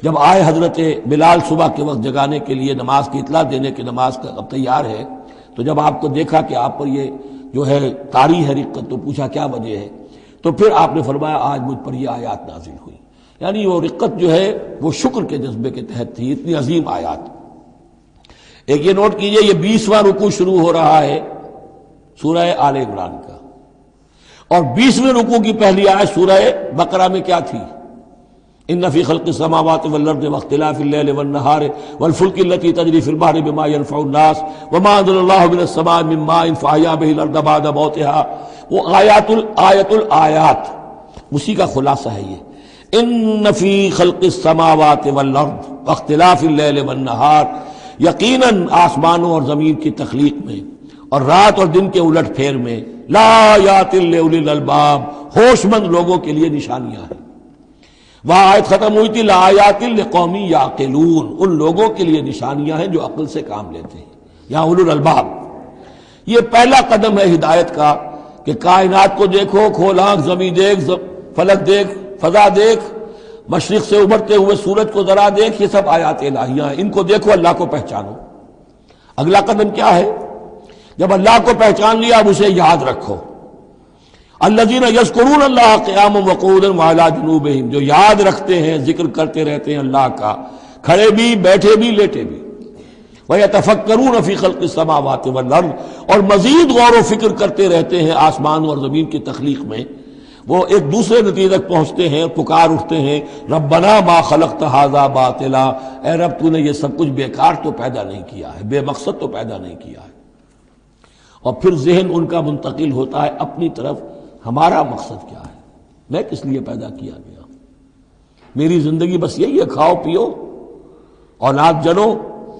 جب آئے حضرت بلال صبح کے وقت جگانے کے لیے، نماز کی اطلاع دینے کہ نماز کا اب تیار ہے، تو جب آپ کو دیکھا کہ آپ پر یہ جو ہے طاری ہے رقت، تو پوچھا کیا وجہ ہے، تو پھر آپ نے فرمایا آج مجھ پر یہ آیات نازل ہوئی. یعنی وہ رقت جو ہے وہ شکر کے جذبے کے تحت تھی، اتنی عظیم آیات. ایک یہ نوٹ کیجئے، یہ 20واں رکوع شروع ہو رہا ہے سورہ آل عمران کا، اور 20ویں رکوع کی پہلی آیت سورہ بقرہ میں کیا تھی؟ ان فی خلق السماوات والارض واختلاف اللیل والنہار والفلک التی تجری فی البحر بما ينفع الناس وما انزل اللہ من السماء من ماء فاحیا به الارض بعد موتها. وہ آیات الآیات اسی کا خلاصہ ہے یہ. ان فی خلق السماوات والارض واختلاف اللیل والنہار، یقیناً آسمانوں اور زمین کی تخلیق میں اور رات اور دن کے الٹ پھیر میں، لآیات لأولی الالباب، ہوش مند لوگوں کے لیے نشانیاں ہیں. وہاں آیت ختم ہوئی تھی لآیات لقوم یعقلون، ان لوگوں کے لیے نشانیاں ہیں جو عقل سے کام لیتے ہیں. یہاں اولو الالباب. یہ پہلا قدم ہے ہدایت کا کہ کائنات کو دیکھو، کھول آنکھ، زمین دیکھ، فلک دیکھ، فضا دیکھ، مشرق سے ابھرتے ہوئے سورج کو ذرا دیکھ، یہ سب آیات الہیہ ہیں، ان کو دیکھو، اللہ کو پہچانو. اگلا قدم کیا ہے؟ جب اللہ کو پہچان لیا اب اسے یاد رکھو. الذین یذکرون اللہ قیاما وقعودا وعلی جنوبہم، جو یاد رکھتے ہیں، ذکر کرتے رہتے ہیں اللہ کا، کھڑے بھی، بیٹھے بھی، لیٹے بھی. وَيَتَفَكَّرُونَ فِي خَلْقِ السَّمَاوَاتِ وَالْأَرْضِ، اور مزید غور و فکر کرتے رہتے ہیں آسمان اور زمین کی تخلیق میں. وہ ایک دوسرے نتیجے تک پہنچتے ہیں، پکار اٹھتے ہیں، ربنا ما خلقت ھذا باطلا، اے رب تو نے یہ سب کچھ بیکار تو پیدا نہیں کیا ہے، بے مقصد تو پیدا نہیں کیا ہے. اور پھر ذہن ان کا منتقل ہوتا ہے اپنی طرف، ہمارا مقصد کیا ہے، میں کس لیے پیدا کیا گیا، میری زندگی بس یہی ہے، کھاؤ پیو، اولاد جنو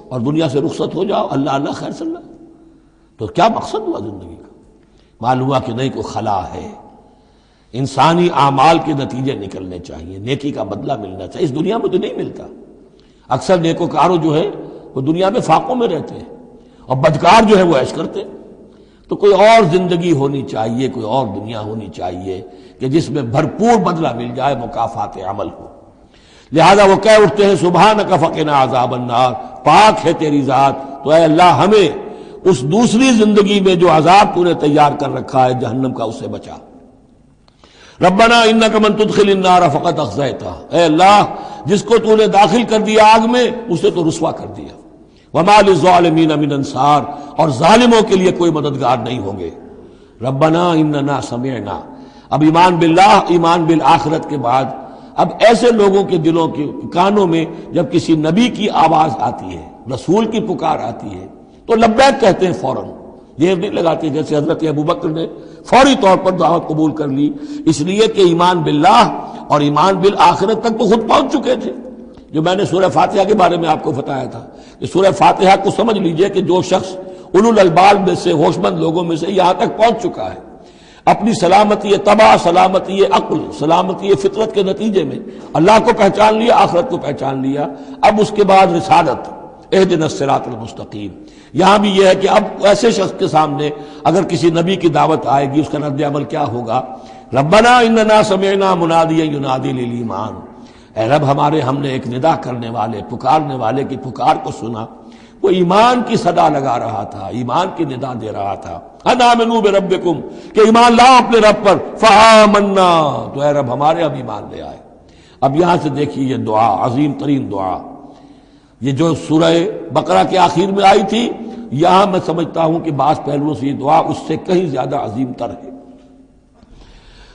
اور دنیا سے رخصت ہو جاؤ، اللہ اللہ خیر صلی اللہ. تو کیا مقصد ہوا زندگی کا؟ معلوم ہوا کہ نہیں، کوئی خلا ہے. انسانی اعمال کے نتیجے نکلنے چاہیے، نیکی کا بدلہ ملنا چاہیے. اس دنیا میں تو نہیں ملتا. اکثر نیکوکاروں جو ہے وہ دنیا میں فاقوں میں رہتے ہیں، اور بدکار جو ہے وہ عیش کرتے ہیں. تو کوئی اور زندگی ہونی چاہیے، کوئی اور دنیا ہونی چاہیے کہ جس میں بھرپور بدلہ مل جائے، مکافات عمل ہو. لہذا وہ کہہ اٹھتے ہیں سبحانک فقنا عذاب النار، پاک ہے تیری ذات، تو اے اللہ ہمیں اس دوسری زندگی میں جو عذاب تو نے تیار کر رکھا ہے جہنم کا، اس سے بچا. ربنا انک من تدخل النار فقد اخزیتہ، اے اللہ جس کو تو نے داخل کر دیا آگ میں اسے تو رسوا کر دیا. وما للظالمین من انصار، اور ظالموں کے لیے کوئی مددگار نہیں ہوں گے. ربنا اننا سمعنا، اب ایمان باللہ، ایمان بالآخرت کے بعد اب ایسے لوگوں کے دلوں کے کانوں میں جب کسی نبی کی آواز آتی ہے، رسول کی پکار آتی ہے، تو لبیک کہتے ہیں فوراً، دیر نہیں لگاتے. جیسے حضرت ابوبکر نے فوری طور پر دعوت قبول کر لی، اس لیے کہ ایمان باللہ اور ایمان بالآخرت تک تو خود پہنچ چکے تھے. جو میں نے سورہ فاتحہ کے بارے میں آپ کو بتایا تھا کہ سورہ فاتحہ کو سمجھ لیجئے کہ جو شخص اولو الالباب میں سے، ہوش مند لوگوں میں سے یہاں تک پہنچ چکا ہے، اپنی سلامتی طبع، سلامتی عقل، سلامتی فطرت کے نتیجے میں اللہ کو پہچان لیا، آخرت کو پہچان لیا. اب اس کے بعد رسالت، اہدنا الصراط المستقیم. یہاں بھی یہ ہے کہ اب ایسے شخص کے سامنے اگر کسی نبی کی دعوت آئے گی، اس کا رد عمل کیا ہوگا؟ ربنا اننا سمعنا منادیا ینادی للایمان، اے رب ہمارے، ہم نے ایک ندا کرنے والے، پکارنے والے کی پکار کو سنا، وہ ایمان کی صدا لگا رہا تھا، ایمان کی ندا دے رہا تھا. ان آمنوا بربکم، کہ ایمان لاؤ اپنے رب پر. فآمنا، تو اے رب ہمارے اب ایمان لے آئے. اب یہاں سے دیکھیے یہ دعا، عظیم ترین دعا، یہ جو سورہ بقرہ کے آخر میں آئی تھی، یہاں میں سمجھتا ہوں کہ بعض پہلوؤں سے یہ دعا اس سے کہیں زیادہ عظیم تر ہے.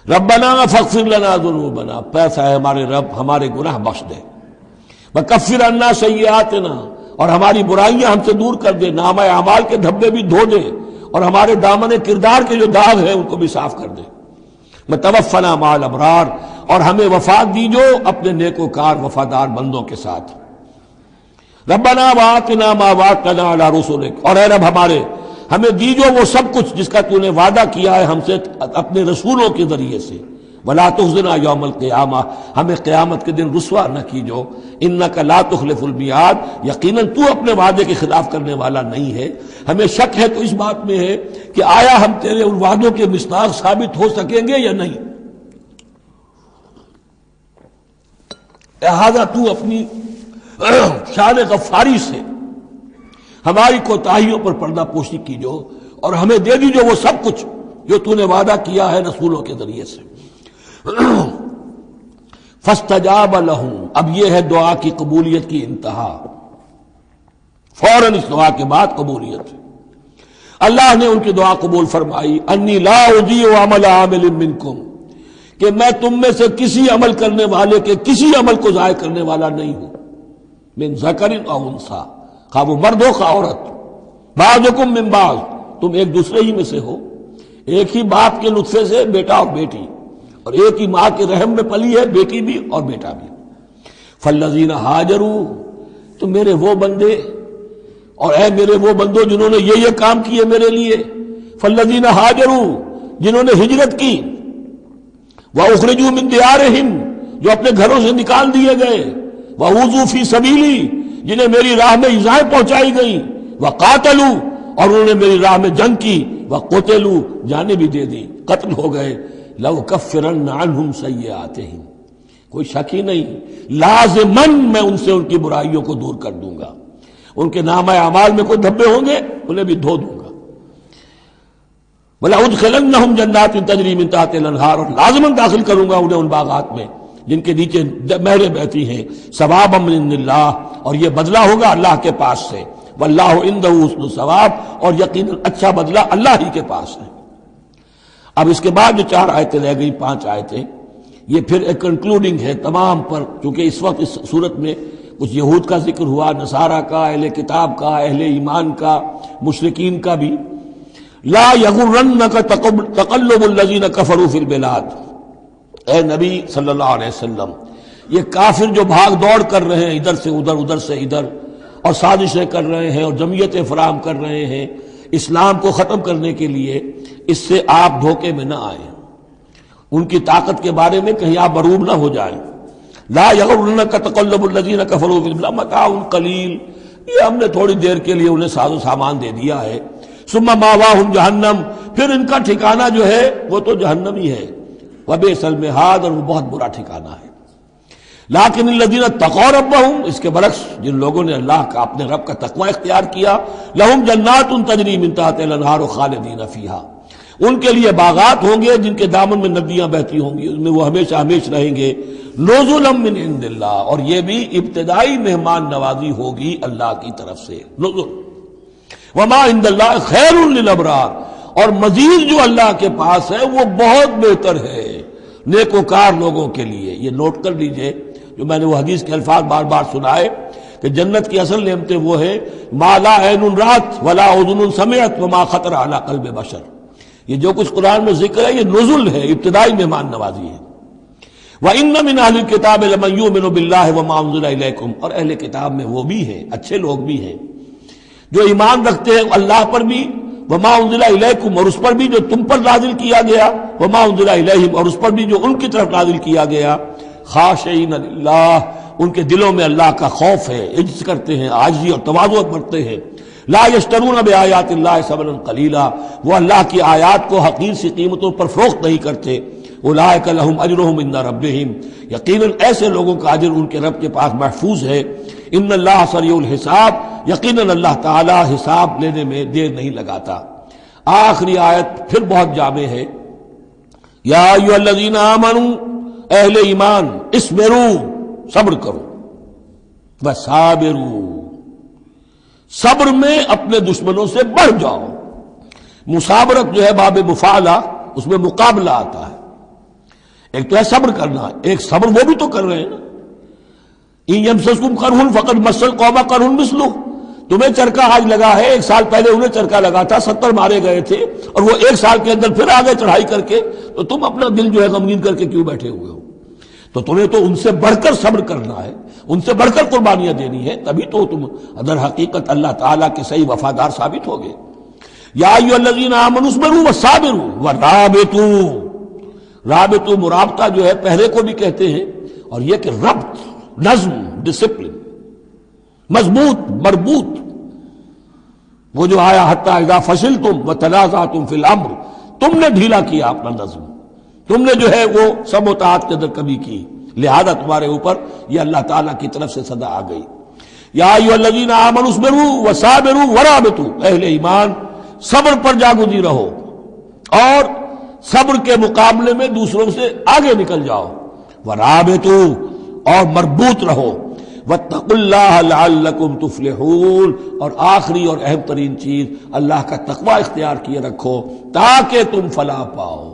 ربنا فاغفر لنا ذنوبنا، پیسا ہے ہمارے رب ہمارے گناہ بخش دے. وکفر عنا سیئاتنا، اور ہماری برائیاں ہم سے دور کر دے، نامہ اعمال کے دھبے بھی دھو دے، اور ہمارے دامن کردار کے جو داغ ہیں ان کو بھی صاف کر دے. وتوفنا مع الابرار، اور ہمیں وفات دیجو اپنے نیکوکار وفادار بندوں کے ساتھ. ربنا وآتنا ما وعدتنا علی رسلک، اور اے رب ہمارے، ہمیں دیجو وہ سب کچھ جس کا تو نے وعدہ کیا ہے ہم سے اپنے رسولوں کے ذریعے سے. ولا تخزنا یوم القیامہ، ہمیں قیامت کے دن رسوا نہ کیجو. انک لا تخلف المیعاد، یقیناً تو اپنے وعدے کے خلاف کرنے والا نہیں ہے. ہمیں شک ہے تو اس بات میں ہے کہ آیا ہم تیرے ان وعدوں کے مصداق ثابت ہو سکیں گے یا نہیں. لہذا تو اپنی شان غفاری سے ہماری کوتاہیوں پر پردہ پوشی کیجو اور ہمیں دے دیجو وہ سب کچھ جو تو نے وعدہ کیا ہے رسولوں کے ذریعے سے۔ فاستجاب لہم، اب یہ ہے دعا کی قبولیت کی انتہا، فوراً اس دعا کے بعد قبولیت۔ اللہ نے ان کی دعا قبول فرمائی، انی لا اضیع عمل عامل منکم، کہ میں تم میں سے کسی عمل کرنے والے کے کسی عمل کو ضائع کرنے والا نہیں ہوں، من ذکر او انثی، خواہ وہ مرد ہو خواہ عورت، بعضکم من بعض، تم ایک دوسرے ہی میں سے ہو، ایک ہی باپ کے نطفے سے بیٹا اور بیٹی، اور ایک ہی ماں کے رحم میں پلی ہے بیٹی بھی اور بیٹا بھی۔ فالذین ہاجروا، تو میرے وہ بندے اور اے میرے وہ بندوں جنہوں نے یہ کام کیے میرے لیے، فالذین ہاجروا، جنہوں نے ہجرت کی، واخرجوا من دیارہم، جو اپنے گھروں سے نکال دیے گئے، واوذوا فی سبیلی، جنہیں میری راہ میں ایذائیں پہنچائی گئیں، وقاتلوا، اور انہوں نے میری راہ میں جنگ کی، وقتلوا، جانیں بھی دے دی، قتل ہو گئے، لَأُكَفِّرَنَّ عَنْهُمْ سَيِّئَاتِهِمْ، کوئی شک ہی نہیں، لازماً میں ان سے ان کی برائیوں کو دور کر دوں گا، ان کے نامہ اعمال میں کوئی دھبے ہوں گے انہیں بھی دھو دوں گا، وَلَأُدْخِلَنَّهُمْ جَنَّاتٍ تَجْرِي مِن تَحْتِهَا الْأَنْهَارُ، اور لازماً داخل کروں گا انہیں ان باغات میں جن کے نیچے نہریں بہتی ہیں، ثوابا من اللہ، اور یہ بدلہ ہوگا اللہ کے پاس سے، واللہ عنده حسن الثواب، اور یقیناً اچھا بدلہ اللہ ہی کے پاس ہے۔ اب اس کے بعد جو 4 آیتیں رہ گئی، 5 آیتیں، یہ پھر ایک کنکلوڈنگ ہے تمام پر، چونکہ اس وقت اس صورت میں کچھ یہود کا ذکر ہوا، نصارہ کا، اہل کتاب کا، اہل ایمان کا، مشرکین کا بھی۔ لا یغرنک تقلب الذین کفروا فی البلاد، اے نبی صلی اللہ علیہ وسلم، یہ کافر جو بھاگ دوڑ کر رہے ہیں ادھر سے ادھر، ادھر سے ادھر، اور سازشیں کر رہے ہیں اور جمعیتیں فراہم کر رہے ہیں اسلام کو ختم کرنے کے لیے، اس سے آپ دھوکے میں نہ آئیں، ان کی طاقت کے بارے میں کہیں آپ مروب نہ ہو جائیں۔ لا یغرنک تقلب الذین کفروا فی البلاد متاع قلیل، یہ ہم نے تھوڑی دیر کے لیے انہیں ساز و سامان دے دیا ہے، ثم ماواہم جہنم، پھر ان کا ٹھکانہ جو ہے وہ تو جہنم ہی ہے، وبئس المہاد، اور وہ بہت برا ٹھکانہ ہے۔ لیکن الذین اتقوا ربہم، اس کے برعکس جن لوگوں نے اللہ کا اپنے رب کا تقوی اختیار کیا، لہم جنات تجری من تحتہا الانہار خالدین فیہا، ان کے لیے باغات ہوں گے جن کے دامن میں ندیاں بہتی ہوں گی، اس میں وہ ہمیشہ ہمیشہ رہیں گے، نزلا من عند اللہ، اور یہ بھی ابتدائی مہمان نوازی ہوگی اللہ کی طرف سے، نزل، وما عند اللہ خیر للابرار، اور مزید جو اللہ کے پاس ہے وہ بہت بہتر ہے نیکوکار لوگوں کے لیے۔ یہ نوٹ کر لیجئے، جو میں نے وہ حدیث کے الفاظ بار بار سنائے کہ جنت کی اصل نعمتیں وہ ہے ما لا عین رات ولا اذن سمعت وما خطر علی قلب بشر، یہ جو کچھ قرآن میں ذکر ہے یہ نزل ہے، ابتدائی مہمان نوازی ہے۔ وَإِنَّ مِنْ أَهْلِ الْكِتَابِ لَمَنْ يُؤْمِنُ بِاللَّهِ وَمَا أُنزِلَ إِلَيْكُمْ، اور اہل کتاب میں وہ بھی ہیں، اچھے لوگ بھی ہیں جو ایمان رکھتے ہیں اللہ پر بھی، وَمَا أُنزِلَ إِلَيْكُمْ، اور اس پر بھی جو تم پر نازل کیا گیا، وَمَا أُنزِلَ إِلَيْهِمْ، اور اس پر بھی جو ان کی طرف نازل کیا گیا، خاشعین للہ، ان کے دلوں میں اللہ کا خوف ہے، عجز کرتے ہیں، عاجزی اور تواضع برتتے ہیں، لا یشترون بآیات اللہ ثمنا قلیلا، وہ اللہ کی آیات کو حقیر سی قیمتوں پر فروخت نہیں کرتے، اولئک لہم اجرہم عند ربہم، یقیناً ایسے لوگوں کا اجر ان کے رب کے پاس محفوظ ہے، ان اللہ سریع الحساب، یقیناً اللہ تعالی حساب لینے میں دیر نہیں لگاتا۔ آخری آیت پھر بہت جامع ہے، یا ایھا الذین آمنوا، اہل ایمان، اصبروا، صبر کرو، وصابروا، صبر میں اپنے دشمنوں سے بڑھ جاؤ۔ مصابرت جو ہے باب مفاعلہ، اس میں مقابلہ آتا ہے، ایک تو ہے صبر کرنا، ایک صبر وہ بھی تو کر رہے ہیں نا، ان یمسسکم قرح فقد مس القوم قرح مثلہ، تمہیں چرکا آج لگا ہے، 1 سال پہلے انہیں چرکا لگا تھا، 70 مارے گئے تھے، اور وہ 1 سال کے اندر پھر آگے چڑھائی کر کے، تو تم اپنا دل جو ہے غمگین کر کے کیوں بیٹھے ہوئے ہو؟ تو تمہیں تو ان سے بڑھ کر صبر کرنا ہے، ان سے بڑھ کر قربانیاں دینی ہے، تبھی تو تم در حقیقت اللہ تعالیٰ کے صحیح وفادار ثابت ہوگے۔ یا ایھا الذین آمنوا اصبروا وصابروا ورابطوا، رابطوا مرابطہ جو ہے پہرے کو بھی کہتے ہیں، اور یہ کہ ربط، نظم، ڈسپلن، مضبوط، مربوط، وہ جو آیا حتی اذا فشلتم وتنازعتم فی الامر، تم نے ڈھیلا کیا اپنا نظم، تم نے جو ہے وہ سب و طاعت کے اندر کمی کی، لہذا تمہارے اوپر یہ اللہ تعالیٰ کی طرف سے صدا آ گئی۔ یا ایھا الذین آمنوا اصبروا وصابروا ورابطوا، اہل ایمان صبر پر جاگزی رہو اور صبر کے مقابلے میں دوسروں سے آگے نکل جاؤ، ورابطوا اور مربوط رہو، واتقوا اللہ لعلکم تفلحون، اور آخری اور اہم ترین چیز اللہ کا تقوی اختیار کیے رکھو تاکہ تم فلاح پاؤ۔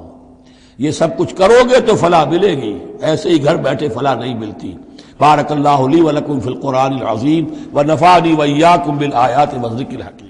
یہ سب کچھ کرو گے تو فلاح ملے گی، ایسے ہی گھر بیٹھے فلاح نہیں ملتی۔ بارک اللہ لی ولکم فی القرآن العظیم ونفعنی وإیاکم بالآیات والذکر الحکیم۔